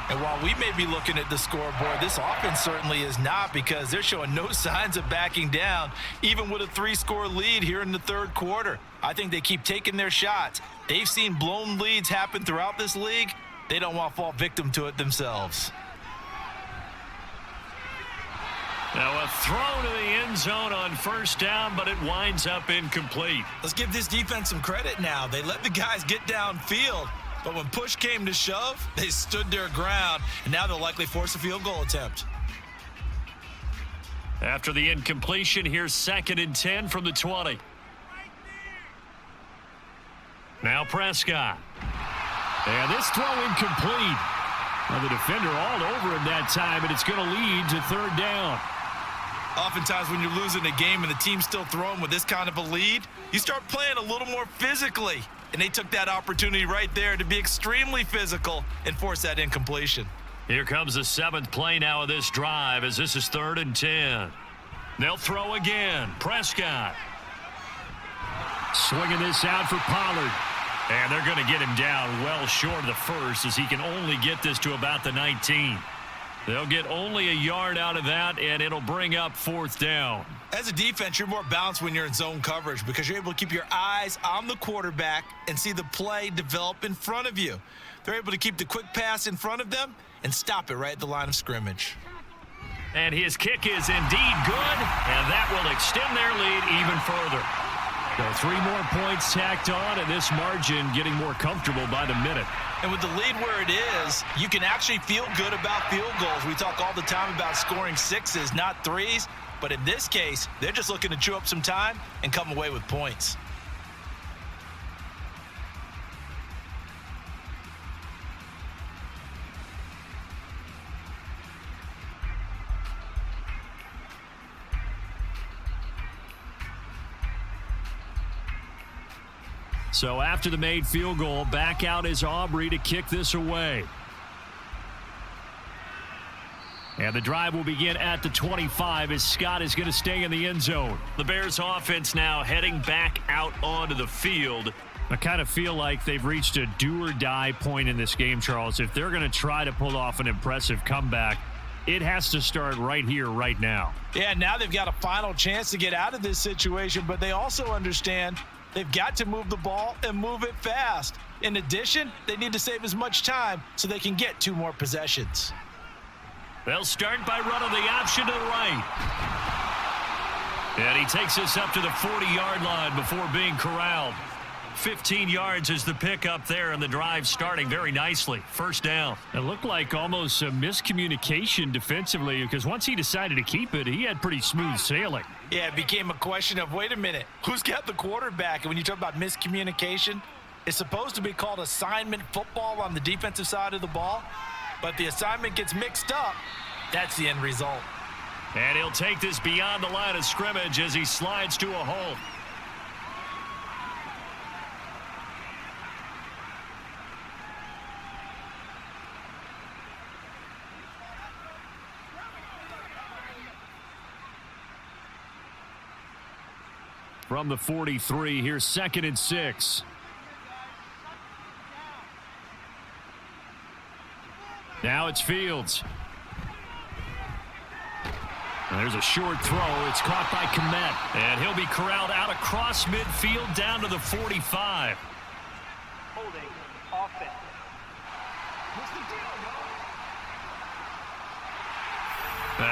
And while we may be looking at the scoreboard, this offense certainly is not, because they're showing no signs of backing down, even with a 3-score lead here in the third quarter. I think they keep taking their shots. They've seen blown leads happen throughout this league. They don't want to fall victim to it themselves. Now a throw to the end zone on first down, but it winds up incomplete. Let's give this defense some credit now. They let the guys get downfield, but when push came to shove, they stood their ground, and now they'll likely force a field goal attempt. After the incompletion, here's second and 10 from the 20. Now Prescott. And this throw incomplete. Well, the defender all over him that time, and it's going to lead to third down. Oftentimes when you're losing a game and the team's still throwing with this kind of a lead, you start playing a little more physically. And they took that opportunity right there to be extremely physical and force that incompletion. Here comes the 7th play now of this drive as this is third and 10. They'll throw again. Prescott. Swinging this out for Pollard. And they're going to get him down well short of the first as he can only get this to about the 19. They'll get only a yard out of that, and it'll bring up fourth down. As a defense, you're more balanced when you're in zone coverage because you're able to keep your eyes on the quarterback and see the play develop in front of you. They're able to keep the quick pass in front of them and stop it right at the line of scrimmage. And his kick is indeed good, and that will extend their lead even further. So 3 more points tacked on, and this margin getting more comfortable by the minute. And with the lead where it is, you can actually feel good about field goals. We talk all the time about scoring 6s, not 3s. But in this case, they're just looking to chew up some time and come away with points. So after the made field goal, back out is Aubrey to kick this away. And the drive will begin at the 25 as Scott is going to stay in the end zone. The Bears offense now heading back out onto the field. I kind of feel like they've reached a do-or-die point in this game, Charles. If they're going to try to pull off an impressive comeback, it has to start right here, right now. Yeah, now they've got a final chance to get out of this situation, but they also understand they've got to move the ball and move it fast. In addition, they need to save as much time so they can get 2 more possessions. They'll start by running the option to the right. And he takes us up to the 40-yard line before being corralled. 15 yards is the pickup there, and the drive starting very nicely. First down. It looked like almost a miscommunication defensively because once he decided to keep it, he had pretty smooth sailing. Yeah, it became a question of, wait a minute, who's got the quarterback? And when you talk about miscommunication, it's supposed to be called assignment football on the defensive side of the ball. But the assignment gets mixed up. That's the end result. And he'll take this beyond the line of scrimmage as he slides to a hole. from the 43. Here's 2nd and 6. Now it's Fields. And there's a short throw. It's caught by Kmet. And he'll be corralled out across midfield down to the 45. Holding offense.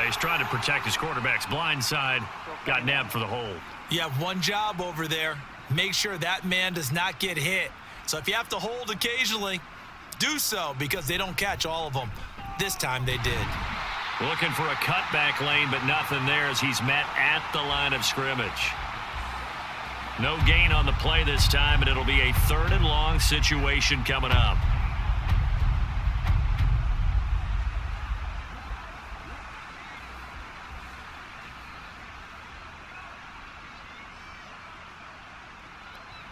He's trying to protect his quarterback's blind side. Got nabbed for the hold. You have one job over there. Make sure that man does not get hit. So if you have to hold occasionally, do so, because they don't catch all of them. This time they did. Looking for a cutback lane, but nothing there as he's met at the line of scrimmage. No gain on the play this time, and it'll be a 3rd and long situation coming up.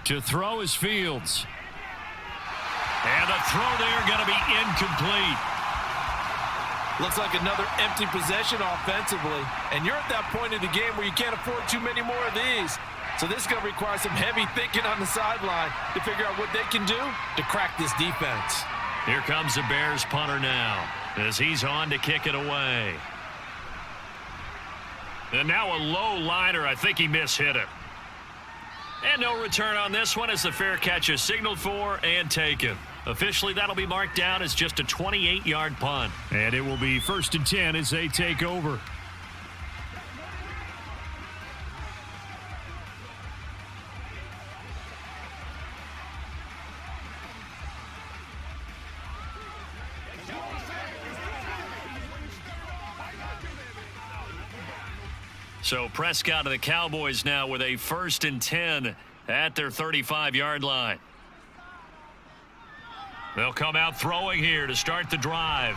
To throw is Fields. And the throw there going to be incomplete. Looks like another empty possession offensively. And you're at that point of the game where you can't afford too many more of these. So this is going to require some heavy thinking on the sideline to figure out what they can do to crack this defense. Here comes the Bears punter now as he's on to kick it away. And now a low liner. I think he mishit it. And no return on this one as the fair catch is signaled for and taken. Officially, that'll be marked down as just a 28-yard punt. And it will be 1st and 10 as they take over. So Prescott of the Cowboys now with a 1st and 10 at their 35-yard line. They'll come out throwing here to start the drive.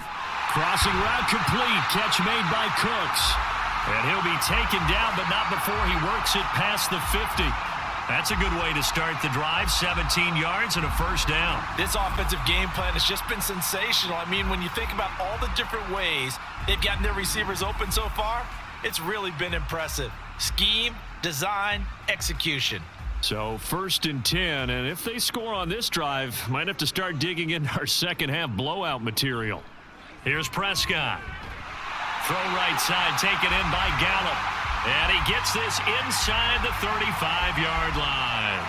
Crossing route complete. Catch made by Cooks. And he'll be taken down, but not before he works it past the 50. That's a good way to start the drive. 17 yards and a 1st down. This offensive game plan has just been sensational. I mean, when you think about all the different ways they've gotten their receivers open so far, it's really been impressive. Scheme, design, execution. So 1st and 10, and if they score on this drive, might have to start digging into our second half blowout material. Here's Prescott. Throw right side, taken in by Gallup. And he gets this inside the 35-yard line.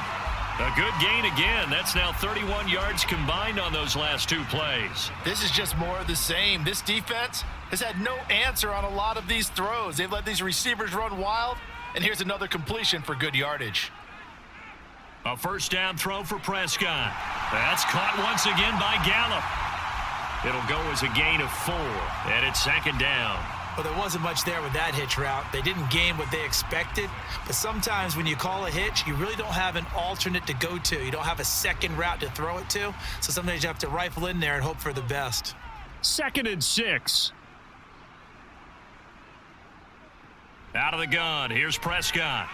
A good gain again. That's now 31 yards combined on those last 2 plays. This is just more of the same. This defense has had no answer on a lot of these throws. They've let these receivers run wild, and here's another completion for good yardage. A 1st down throw for Prescott. That's caught once again by Gallup. It'll go as a gain of 4, and it's 2nd down. Well, there wasn't much there with that hitch route. They didn't gain what they expected, but sometimes when you call a hitch, you really don't have an alternate to go to. You don't have a second route to throw it to, so sometimes you have to rifle in there and hope for the best. 2nd and 6. Out of the gun, here's Prescott.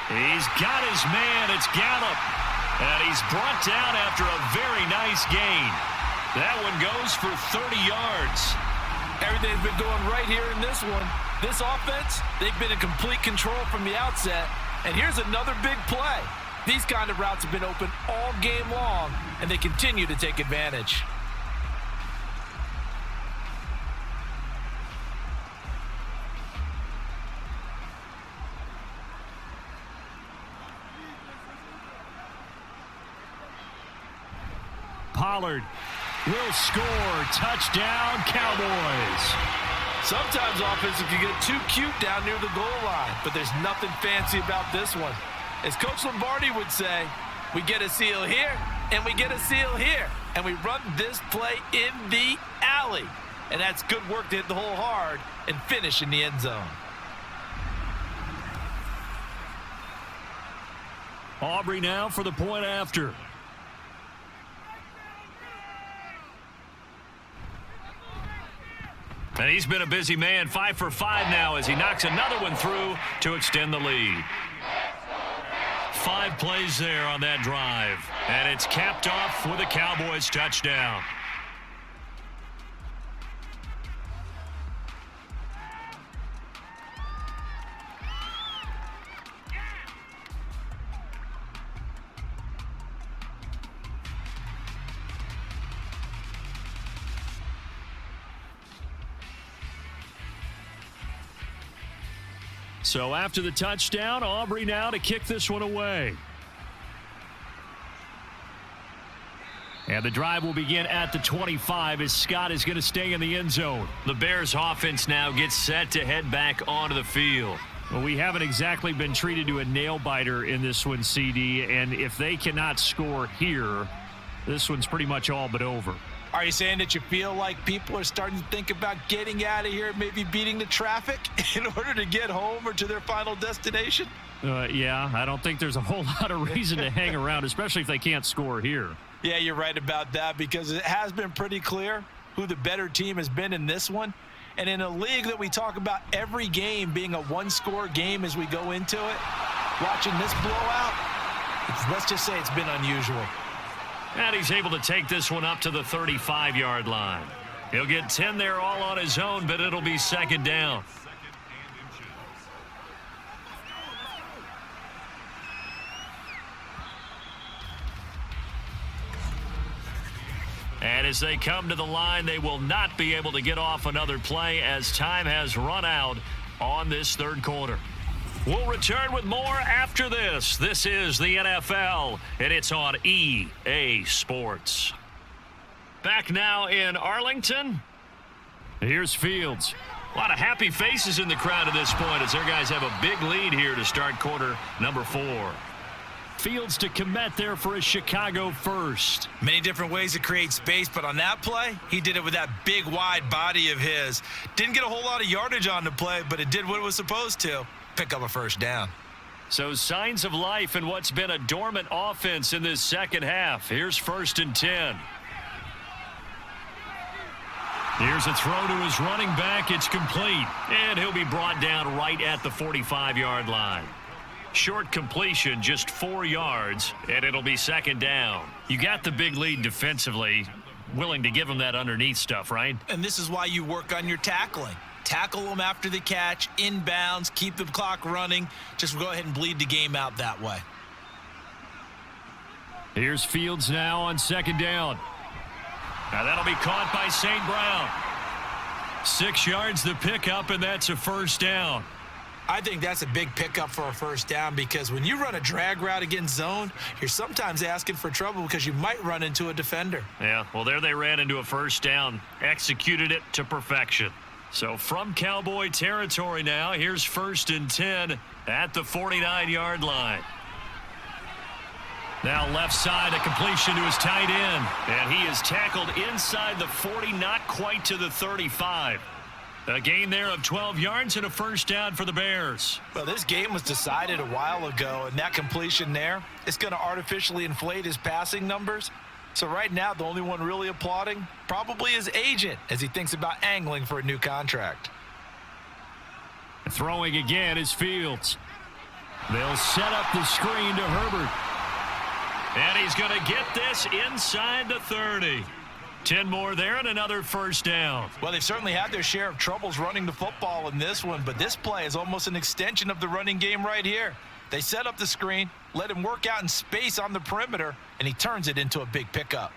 He's got his man, it's Gallup. And he's brought down after a very nice gain. That one goes for 30 yards. Everything's been going right here in this one. This offense, they've been in complete control from the outset. And here's another big play. These kind of routes have been open all game long, and they continue to take advantage. Pollard will score. Touchdown, Cowboys. Sometimes offenses can get too cute down near the goal line, but there's nothing fancy about this one. As Coach Lombardi would say, we get a seal here, and we get a seal here, and we run this play in the alley. And that's good work to hit the hole hard and finish in the end zone. Aubrey now for the point after. And he's been a busy man, 5 for 5 now as he knocks another one through to extend the lead. 5 plays there on that drive, and it's capped off with a Cowboys touchdown. So after the touchdown, Aubrey now to kick this one away. And the drive will begin at the 25 as Scott is going to stay in the end zone. The Bears offense now gets set to head back onto the field. Well, we haven't exactly been treated to a nail-biter in this one, CD, and if they cannot score here, this one's pretty much all but over. Are you saying that you feel like people are starting to think about getting out of here, maybe beating the traffic in order to get home or to their final destination? Yeah, I don't think there's a whole lot of reason to hang around, especially if they can't score here. Yeah, you're right about that because it has been pretty clear who the better team has been in this one. And in a league that we talk about every game being a one-score game as we go into it, watching this blowout, let's just say it's been unusual. And he's able to take this one up to the 35-yard line. He'll get 10 there all on his own, but it'll be second down. And as they come to the line, they will not be able to get off another play as time has run out on this third quarter. We'll return with more after this. This is the NFL, and it's on EA Sports. Back now in Arlington. Here's Fields. A lot of happy faces in the crowd at this point as their guys have a big lead here to start quarter number 4. Fields to commit there for a Chicago first. Many different ways to create space, but on that play, he did it with that big, wide body of his. Didn't get a whole lot of yardage on the play, but it did what it was supposed to. Pick up a first down. So signs of life in what's been a dormant offense in this second half. Here's 1st and 10. Here's a throw to his running back. It's complete. And he'll be brought down right at the 45-yard line. Short completion, just 4 yards, and it'll be second down. You got the big lead defensively. Willing to give them that underneath stuff, right? And this is why you work on your tackling. Tackle them after the catch, inbounds, keep the clock running. Just go ahead and bleed the game out that way. Here's Fields now on second down. Now that'll be caught by St. Brown. 6 yards the pickup, and that's a first down. I think that's a big pickup for a first down because when you run a drag route against zone, you're sometimes asking for trouble because you might run into a defender. Yeah, well, there they ran into a first down. Executed it to perfection. So from Cowboy territory now, here's 1st and 10 at the 49-yard line. Now left side, a completion to his tight end. And he is tackled inside the 40, not quite to the 35. A gain there of 12 yards and a first down for the Bears. Well, this game was decided a while ago, and that completion there, it's going to artificially inflate his passing numbers. So right now, the only one really applauding probably his agent as he thinks about angling for a new contract. Throwing again is Fields. They'll set up the screen to Herbert. And he's going to get this inside the 30. 10 more there and another first down. Well, they've certainly had their share of troubles running the football in this one, but this play is almost an extension of the running game right here. They set up the screen, let him work out in space on the perimeter, and he turns it into a big pickup.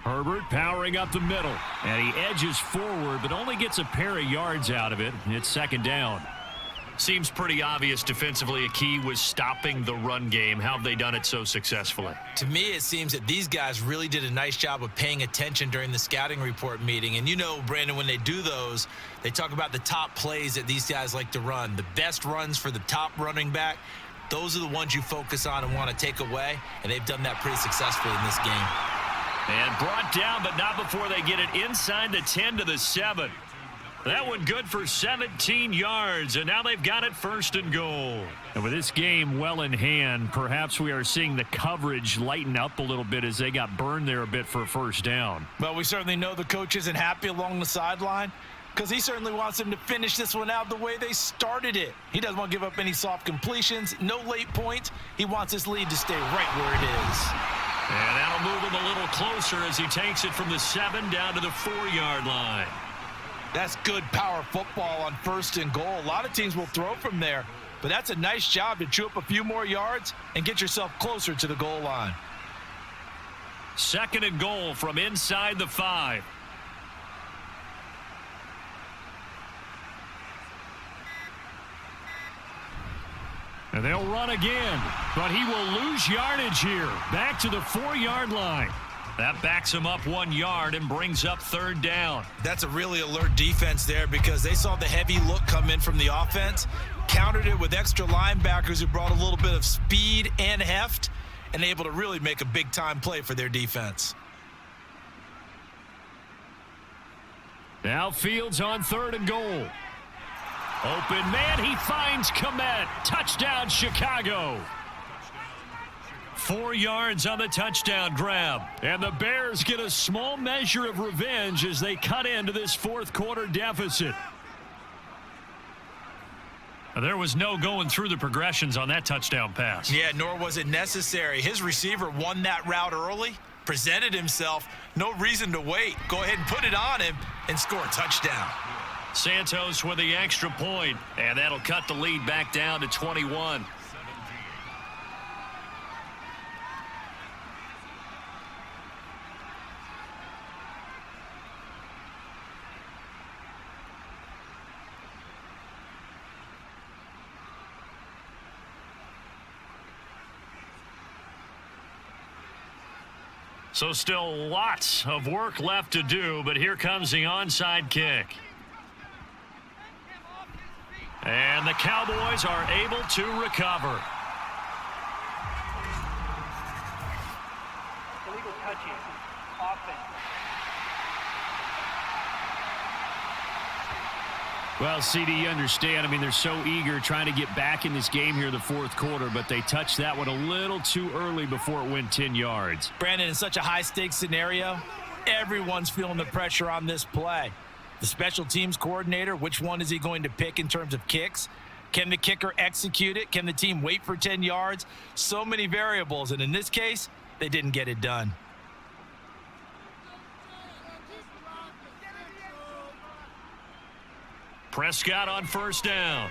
Herbert powering up the middle, and he edges forward, but only gets a pair of yards out of it. It's second down. Seems pretty obvious defensively a key was stopping the run game. How have they done it so successfully? To me, it seems that these guys really did a nice job of paying attention during the scouting report meeting. And you know, Brandon, when they do those, they talk about the top plays that these guys like to run. The best runs for the top running back, those are the ones you focus on and want to take away. And they've done that pretty successfully in this game. And brought down, but not before they get it inside the 10 to the 7. That one good for 17 yards, and now they've got it 1st and goal. And with this game well in hand, perhaps we are seeing the coverage lighten up a little bit as they got burned there a bit for a first down. Well, we certainly know the coach isn't happy along the sideline because he certainly wants them to finish this one out the way they started it. He doesn't want to give up any soft completions, no late points. He wants his lead to stay right where it is. And that'll move him a little closer as he takes it from the 7 down to the 4-yard line. That's good power football on 1st and goal. A lot of teams will throw from there, but that's a nice job to chew up a few more yards and get yourself closer to the goal line. 2nd and goal from inside the 5. And they'll run again, but he will lose yardage here. Back to the 4-yard line. That backs him up 1 yard and brings up 3rd down. That's a really alert defense there because they saw the heavy look come in from the offense, countered it with extra linebackers who brought a little bit of speed and heft, and able to really make a big-time play for their defense. Now Fields on 3rd and goal. Open man, he finds Kmet. Touchdown, Chicago. 4 yards on the touchdown grab. And the Bears get a small measure of revenge as they cut into this 4th quarter deficit. There was no going through the progressions on that touchdown pass. Yeah, nor was it necessary. His receiver won that route early, presented himself, no reason to wait. Go ahead and put it on him and score a touchdown. Santos with the extra point, and that'll cut the lead back down to 21. So still lots of work left to do, but here comes the onside kick. And the Cowboys are able to recover. Illegal touching. Offense. Well, CD, you understand. I mean, they're so eager trying to get back in this game here in the 4th quarter, but they touched that one a little too early before it went 10 yards. Brandon, in such a high-stakes scenario, everyone's feeling the pressure on this play. The special teams coordinator, which one is he going to pick in terms of kicks? Can the kicker execute it? Can the team wait for 10 yards? So many variables, and in this case, they didn't get it done. Prescott on 1st down.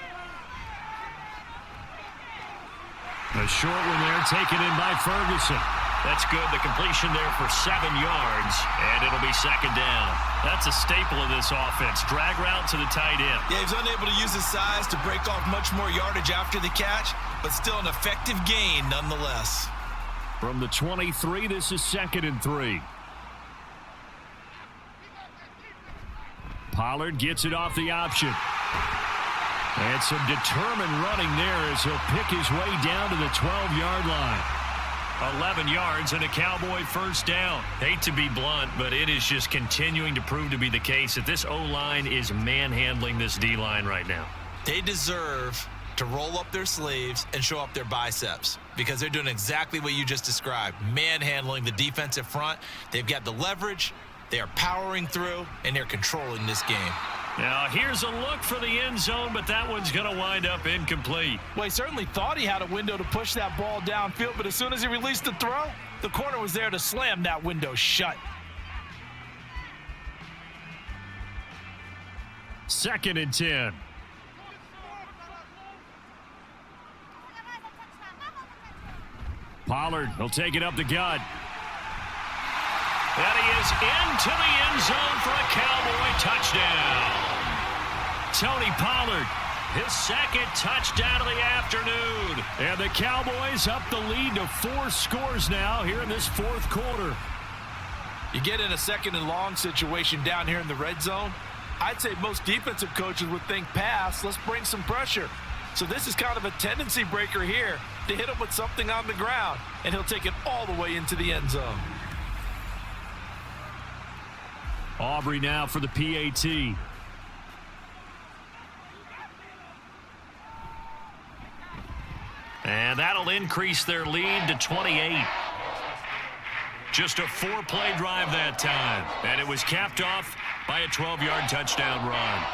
A short one there taken in by Ferguson. That's good. The completion there for 7 yards, and it'll be 2nd down. That's a staple of this offense. Drag route to the tight end. Yeah, he's unable to use his size to break off much more yardage after the catch, but still an effective gain nonetheless. From the 23, this is 2nd and 3. Pollard gets it off the option. And some determined running there as he'll pick his way down to the 12-yard line. 11 yards and a Cowboy 1st down. Hate to be blunt, but it is just continuing to prove to be the case that this O-line is manhandling this D-line right now. They deserve to roll up their sleeves and show up their biceps because they're doing exactly what you just described, manhandling the defensive front. They've got the leverage, they are powering through, and they're controlling this game. Now, here's a look for the end zone, but that one's going to wind up incomplete. Well, he certainly thought he had a window to push that ball downfield, but as soon as he released the throw, the corner was there to slam that window shut. 2nd and 10. Pollard will take it up the gut. And he is into the end zone for a Cowboy touchdown. Tony Pollard, his 2nd touchdown of the afternoon. And the Cowboys up the lead to 4 scores now here in this 4th quarter. You get in a 2nd and long situation down here in the red zone, I'd say most defensive coaches would think pass, let's bring some pressure. So this is kind of a tendency breaker here to hit him with something on the ground, and he'll take it all the way into the end zone. Aubrey now for the PAT. And that'll increase their lead to 28. Just a 4-play drive that time. And it was capped off by a 12-yard touchdown run.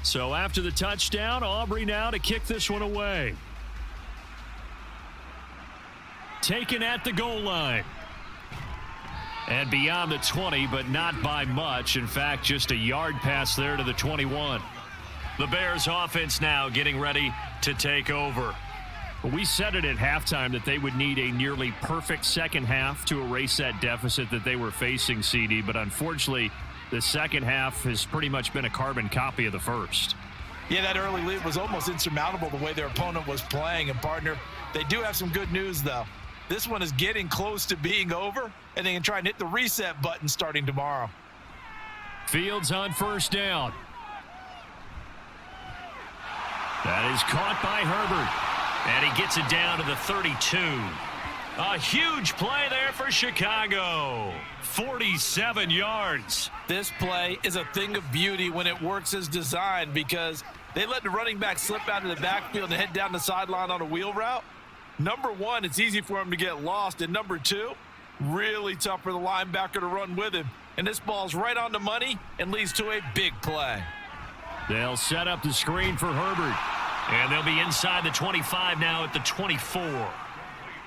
So after the touchdown, Aubrey now to kick this one away. Taken at the goal line. And beyond the 20, but not by much. In fact, just a yard pass there to the 21. The Bears offense now getting ready to take over. We said it at halftime that they would need a nearly perfect second half to erase that deficit that they were facing, CD. But unfortunately, the second half has pretty much been a carbon copy of the first. Yeah, that early lead was almost insurmountable the way their opponent was playing. And, partner, they do have some good news, though. This one is getting close to being over, and they can try and hit the reset button starting tomorrow. Fields on first down. That is caught by Herbert, and he gets it down to the 32. A huge play there for Chicago. 47 yards. This play is a thing of beauty when it works as designed because they let the running back slip out of the backfield and head down the sideline on a wheel route. Number one, it's easy for him to get lost. And number two, really tough for the linebacker to run with him. And this ball's right on the money and leads to a big play. They'll set up the screen for Herbert. And they'll be inside the 25 now at the 24.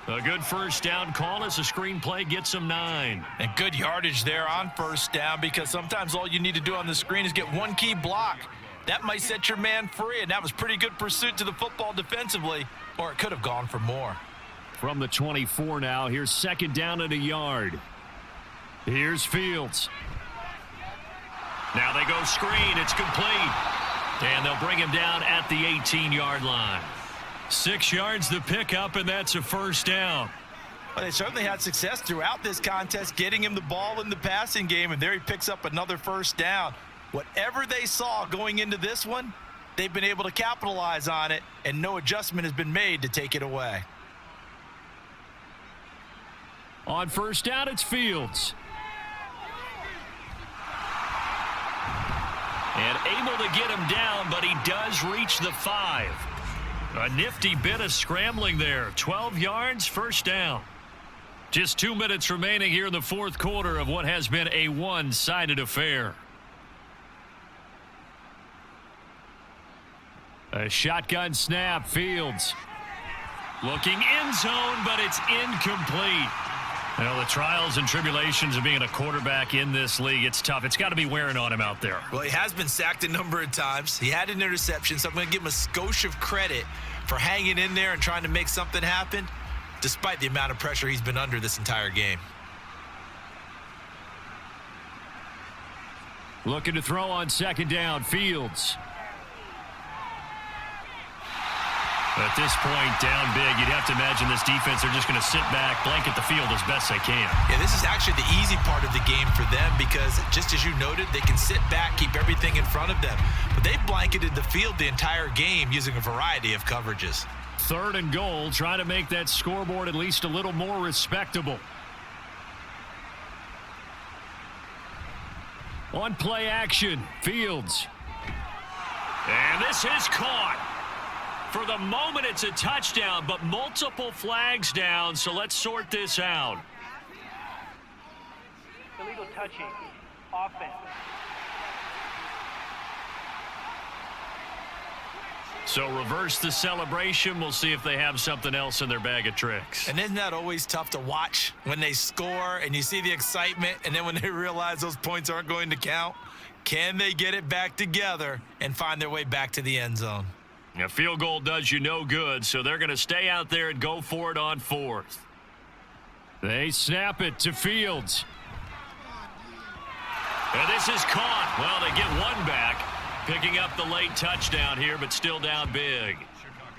A good first down call as the screen play gets them 9. And good yardage there on first down because sometimes all you need to do on the screen is get one key block. That might set your man free, and that was pretty good pursuit to the football defensively. Or it could have gone for more. From the 24 now, here's second down at a yard. Here's Fields. Now they go screen. It's complete. And they'll bring him down at the 18-yard line. 6 yards the pickup, and that's a first down. Well, they certainly had success throughout this contest getting him the ball in the passing game, and there he picks up another first down. Whatever they saw going into this one, they've been able to capitalize on it, and no adjustment has been made to take it away. On first down, it's Fields. And able to get him down, but he does reach the 5. A nifty bit of scrambling there. 12 yards, first down. Just 2 minutes remaining here in the fourth quarter of what has been a one-sided affair. A shotgun snap, Fields. Looking end zone, but it's incomplete. You know, the trials and tribulations of being a quarterback in this league, it's tough. It's got to be wearing on him out there. Well, he has been sacked a number of times. He had an interception, so I'm going to give him a skosh of credit for hanging in there and trying to make something happen, despite the amount of pressure he's been under this entire game. Looking to throw on second down, Fields. At this point, down big, you'd have to imagine this defense, they're just going to sit back, blanket the field as best they can. Yeah, this is actually the easy part of the game for them because, just as you noted, they can sit back, keep everything in front of them. But they've blanketed the field the entire game using a variety of coverages. 3rd and goal, trying to make that scoreboard at least a little more respectable. On play action, Fields. And this is caught. For the moment, it's a touchdown, but multiple flags down, so let's sort this out. Illegal touching. Offense. So reverse the celebration. We'll see if they have something else in their bag of tricks. And isn't that always tough to watch when they score and you see the excitement, and then when they realize those points aren't going to count? Can they get it back together and find their way back to the end zone? A field goal does you no good, so they're going to stay out there and go for it on 4th. They snap it to Fields. And this is caught. Well, they get one back, picking up the late touchdown here, but still down big.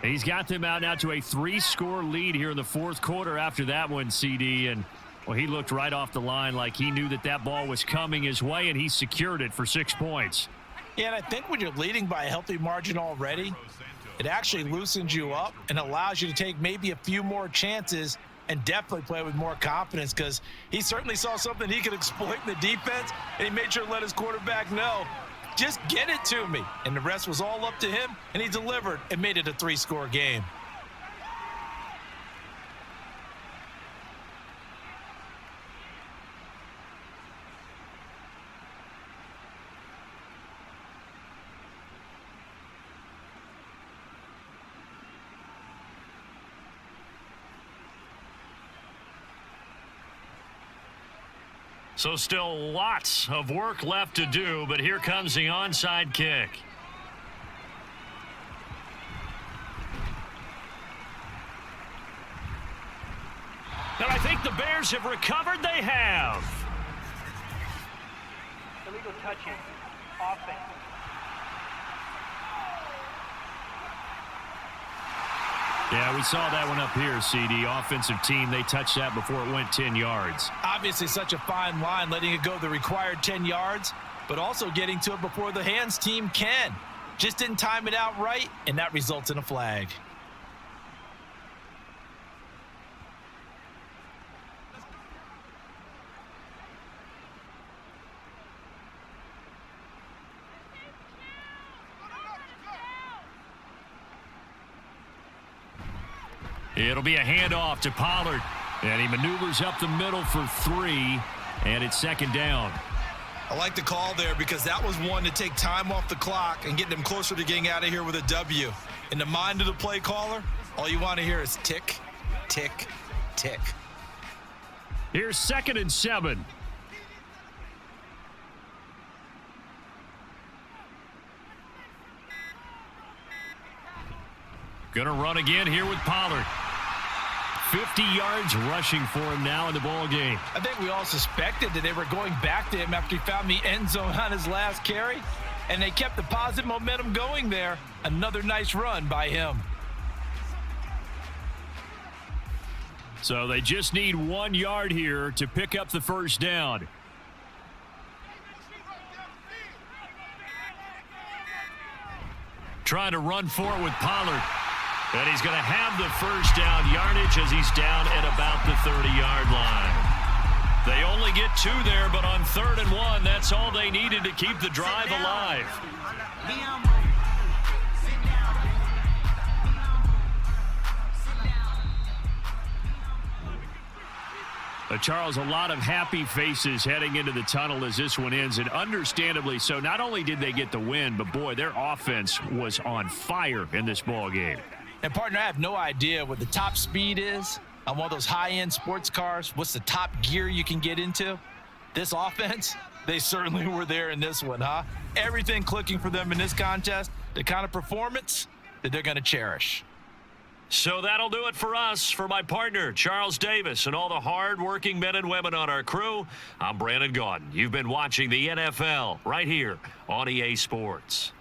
He's got them out now to a 3-score lead here in the fourth quarter after that one, CD. And, well, he looked right off the line like he knew that that ball was coming his way, and he secured it for 6 points. Yeah, and I think when you're leading by a healthy margin already, it actually loosens you up and allows you to take maybe a few more chances and definitely play with more confidence because he certainly saw something he could exploit in the defense, and he made sure to let his quarterback know, just get it to me. And the rest was all up to him, and he delivered and made it a 3-score game. So still lots of work left to do, but here comes the onside kick. And I think the Bears have recovered. They have. Illegal touching. Offense. Yeah, we saw that one up here, CD. Offensive team, they touched that before it went 10 yards. Obviously such a fine line, letting it go the required 10 yards, but also getting to it before the hands team can. Just didn't time it out right, and that results in a flag. It'll be a handoff to Pollard, and he maneuvers up the middle for 3, and it's second down. I like the call there because that was one to take time off the clock and get them closer to getting out of here with a W. In the mind of the play caller, all you want to hear is tick, tick, tick. Here's 2nd and 7. Gonna run again here with Pollard. 50 yards rushing for him now in the ball game. I think we all suspected that they were going back to him after he found the end zone on his last carry, and they kept the positive momentum going there. Another nice run by him. So they just need 1 yard here to pick up the first down. Trying to run for it with Pollard. And he's going to have the first down yardage as he's down at about the 30-yard line. They only get 2 there, but on 3rd and 1, that's all they needed to keep the drive alive. Charles, a lot of happy faces heading into the tunnel as this one ends, and understandably so. Not only did they get the win, but, boy, their offense was on fire in this ball game. And, partner, I have no idea what the top speed is on one of those high-end sports cars. What's the top gear you can get into? This offense, they certainly were there in this one, huh? Everything clicking for them in this contest, the kind of performance that they're going to cherish. So that'll do it for us. For my partner, Charles Davis, and all the hard-working men and women on our crew, I'm Brandon Gaudin. You've been watching the NFL right here on EA Sports.